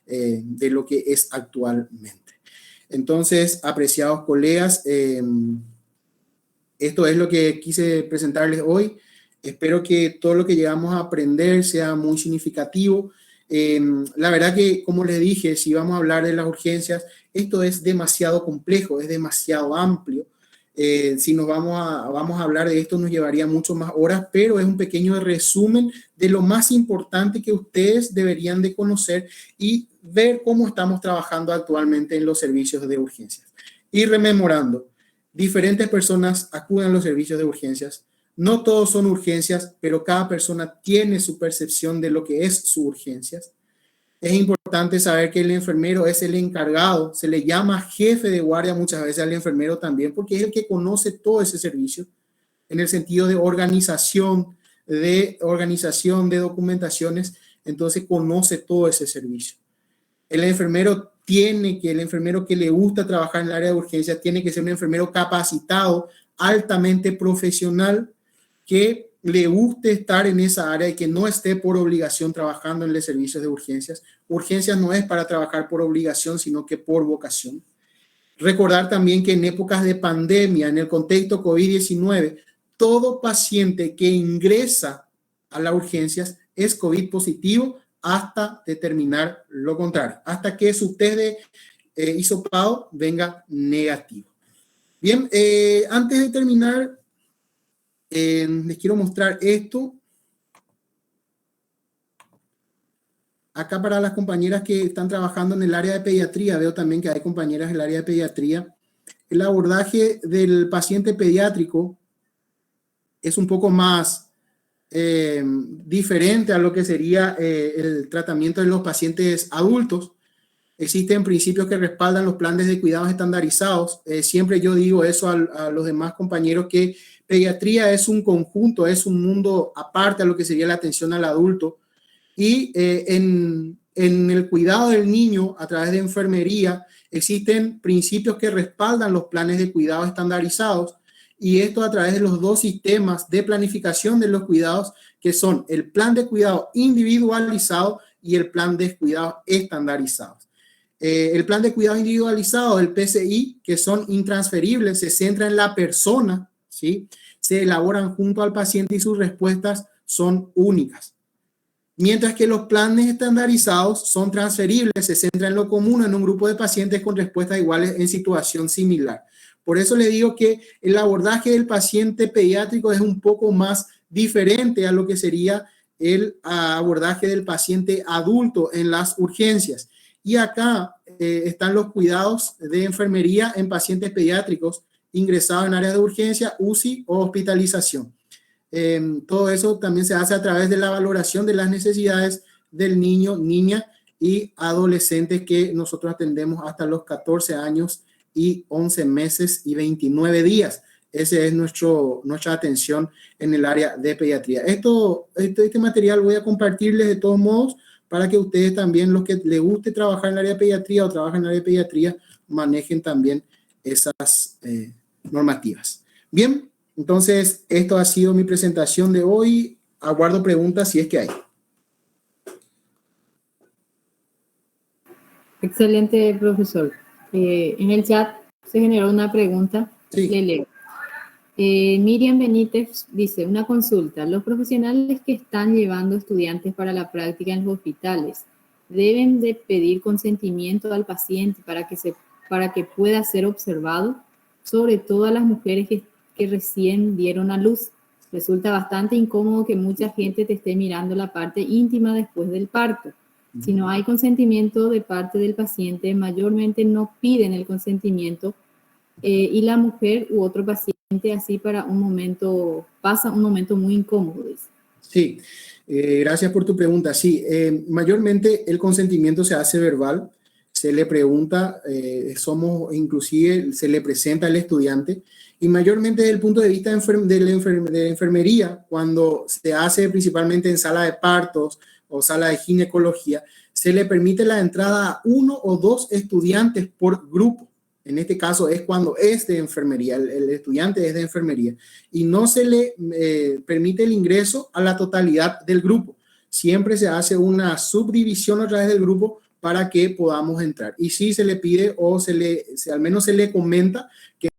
de lo que es actualmente. Entonces, apreciados colegas, esto es lo que quise presentarles hoy. Espero que todo lo que llegamos a aprender sea muy significativo. La verdad que, como les dije, si vamos a hablar de las urgencias, esto es demasiado complejo, es demasiado amplio. Si nos vamos a hablar de esto, nos llevaría mucho más horas, pero es un pequeño resumen de lo más importante que ustedes deberían de conocer y ver cómo estamos trabajando actualmente en los servicios de urgencias. Y rememorando, diferentes personas acuden a los servicios de urgencias. No todos son urgencias, pero cada persona tiene su percepción de lo que es su urgencias. Es importante saber que el enfermero es el encargado, se le llama jefe de guardia muchas veces al enfermero también, porque es el que conoce todo ese servicio en el sentido de organización de documentaciones, entonces conoce todo ese servicio. El enfermero que le gusta trabajar en el área de urgencia tiene que ser un enfermero capacitado, altamente profesional, que le guste estar en esa área y que no esté por obligación trabajando en los servicios de urgencias. Urgencias no es para trabajar por obligación, sino que por vocación. Recordar también que en épocas de pandemia, en el contexto COVID-19, todo paciente que ingresa a las urgencias es COVID positivo hasta determinar lo contrario, hasta que su test de hisopado venga negativo. Bien, antes de terminar, les quiero mostrar esto. Acá para las compañeras que están trabajando en el área de pediatría, veo también que hay compañeras en el área de pediatría. El abordaje del paciente pediátrico es un poco más diferente a lo que sería el tratamiento de los pacientes adultos. Existen principios que respaldan los planes de cuidados estandarizados. Siempre yo digo eso a los demás compañeros, que pediatría es un conjunto, es un mundo aparte a lo que sería la atención al adulto. Y en el cuidado del niño a través de enfermería existen principios que respaldan los planes de cuidados estandarizados, y esto a través de los dos sistemas de planificación de los cuidados, que son el plan de cuidado individualizado y el plan de cuidado estandarizado. El plan de cuidado individualizado, el PCI, que son intransferibles, se centra en la persona, ¿sí? Se elaboran junto al paciente y sus respuestas son únicas. Mientras que los planes estandarizados son transferibles, se centran en lo común en un grupo de pacientes con respuestas iguales en situación similar. Por eso le digo que el abordaje del paciente pediátrico es un poco más diferente a lo que sería el abordaje del paciente adulto en las urgencias. Y acá están los cuidados de enfermería en pacientes pediátricos ingresados en áreas de urgencia, UCI o hospitalización. Todo eso también se hace a través de la valoración de las necesidades del niño, niña y adolescentes que nosotros atendemos hasta los 14 años y 11 meses y 29 días. Ese es nuestra atención en el área de pediatría. Este material voy a compartirles de todos modos para que ustedes también, los que les guste trabajar en el área de pediatría o trabajan en el área de pediatría, manejen también esas normativas. Bien, entonces esto ha sido mi presentación de hoy. Aguardo preguntas si es que hay. Excelente, profesor. En el chat se generó una pregunta. Sí. Le leo. Miriam Benítez dice, una consulta. ¿Los profesionales que están llevando estudiantes para la práctica en los hospitales deben de pedir consentimiento al paciente para que pueda ser observado? Sobre todo a las mujeres que recién dieron a luz. Resulta bastante incómodo que mucha gente te esté mirando la parte íntima después del parto. Si no hay consentimiento de parte del paciente, mayormente no piden el consentimiento y la mujer u otro paciente así pasa un momento muy incómodo. Dice. Sí, gracias por tu pregunta. Sí, mayormente el consentimiento se hace verbal, se le pregunta, inclusive se le presenta al estudiante y mayormente desde el punto de vista de la enfermería, cuando se hace principalmente en sala de partos o sala de ginecología, se le permite la entrada a 1 o 2 estudiantes por grupo. En este caso es cuando es de enfermería, el estudiante es de enfermería y no se le permite el ingreso a la totalidad del grupo. Siempre se hace una subdivisión a través del grupo para que podamos entrar. Y sí se le pide o al menos se le comenta que